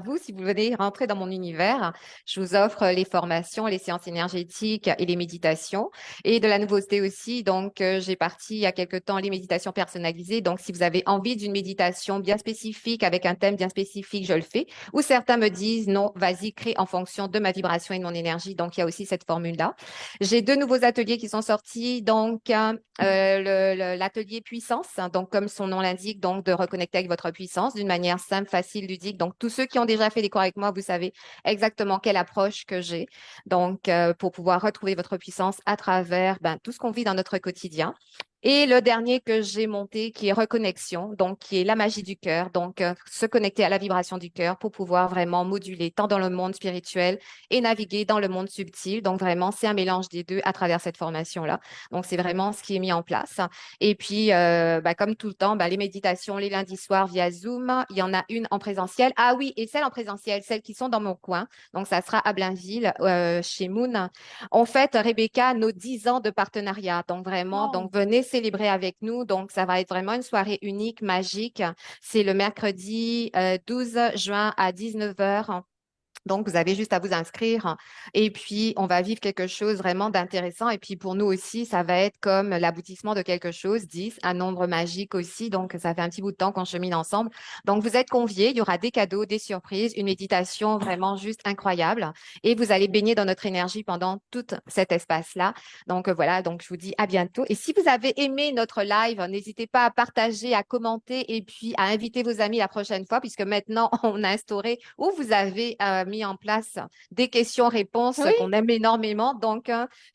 vous, si vous venez rentrer dans mon univers, je vous offre les formations, les séances énergétiques et les méditations. Et de la nouveauté aussi, donc, j'ai parti il y a quelque temps les méditations personnalisées. Donc, si vous avez envie d'une méditation bien spécifique, avec un thème bien spécifique, je le fais. Ou certains me disent, non, vas-y, crée en fonction de ma vibration et de mon énergie. Donc, il y a aussi cette formule-là. J'ai 2 nouveaux ateliers qui sont sortis. Donc, l'atelier puissance, donc comme son nom l'indique, donc de reconnecter avec votre puissance d'une manière simple, facile, ludique. Donc, tous ceux qui ont déjà fait des cours avec moi, vous savez exactement quelle approche que j'ai. Donc, pour pouvoir retrouver votre puissance à travers tout ce qu'on vit dans notre quotidien. Et le dernier que j'ai monté, qui est reconnexion, donc qui est la magie du cœur, donc se connecter à la vibration du cœur pour pouvoir vraiment moduler tant dans le monde spirituel et naviguer dans le monde subtil. Donc vraiment, c'est un mélange des deux à travers cette formation-là. Donc c'est vraiment ce qui est mis en place. Et puis, comme tout le temps, les méditations les lundis soirs via Zoom, il y en a une en présentiel. Ah oui, et celles en présentiel, celles qui sont dans mon coin. Donc ça sera à Blainville, chez Moon. On fête, Rebecca, nos 10 ans de partenariat. Donc vraiment, donc venez célébrer avec nous. Donc ça va être vraiment une soirée unique, magique. C'est le mercredi 12 juin à 19 h. Donc, vous avez juste à vous inscrire et puis on va vivre quelque chose vraiment d'intéressant. Et puis pour nous aussi, ça va être comme l'aboutissement de quelque chose, 10, un nombre magique aussi. Donc, ça fait un petit bout de temps qu'on chemine ensemble. Donc, vous êtes conviés. Il y aura des cadeaux, des surprises, une méditation vraiment juste incroyable. Et vous allez baigner dans notre énergie pendant tout cet espace-là. Donc, voilà. Donc, je vous dis à bientôt. Et si vous avez aimé notre live, n'hésitez pas à partager, à commenter et puis à inviter vos amis la prochaine fois puisque maintenant, on a instauré ou vous avez mis en place des questions-réponses Oui. qu'on aime énormément. Donc,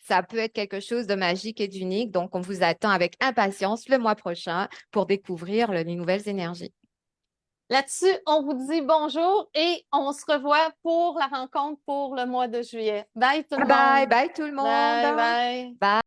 ça peut être quelque chose de magique et d'unique. Donc, on vous attend avec impatience le mois prochain pour découvrir les nouvelles énergies. Là-dessus, on vous dit bonjour et on se revoit pour la rencontre pour le mois de juillet. Bye tout le Bye monde. bye tout le monde. Bye bye. Bye.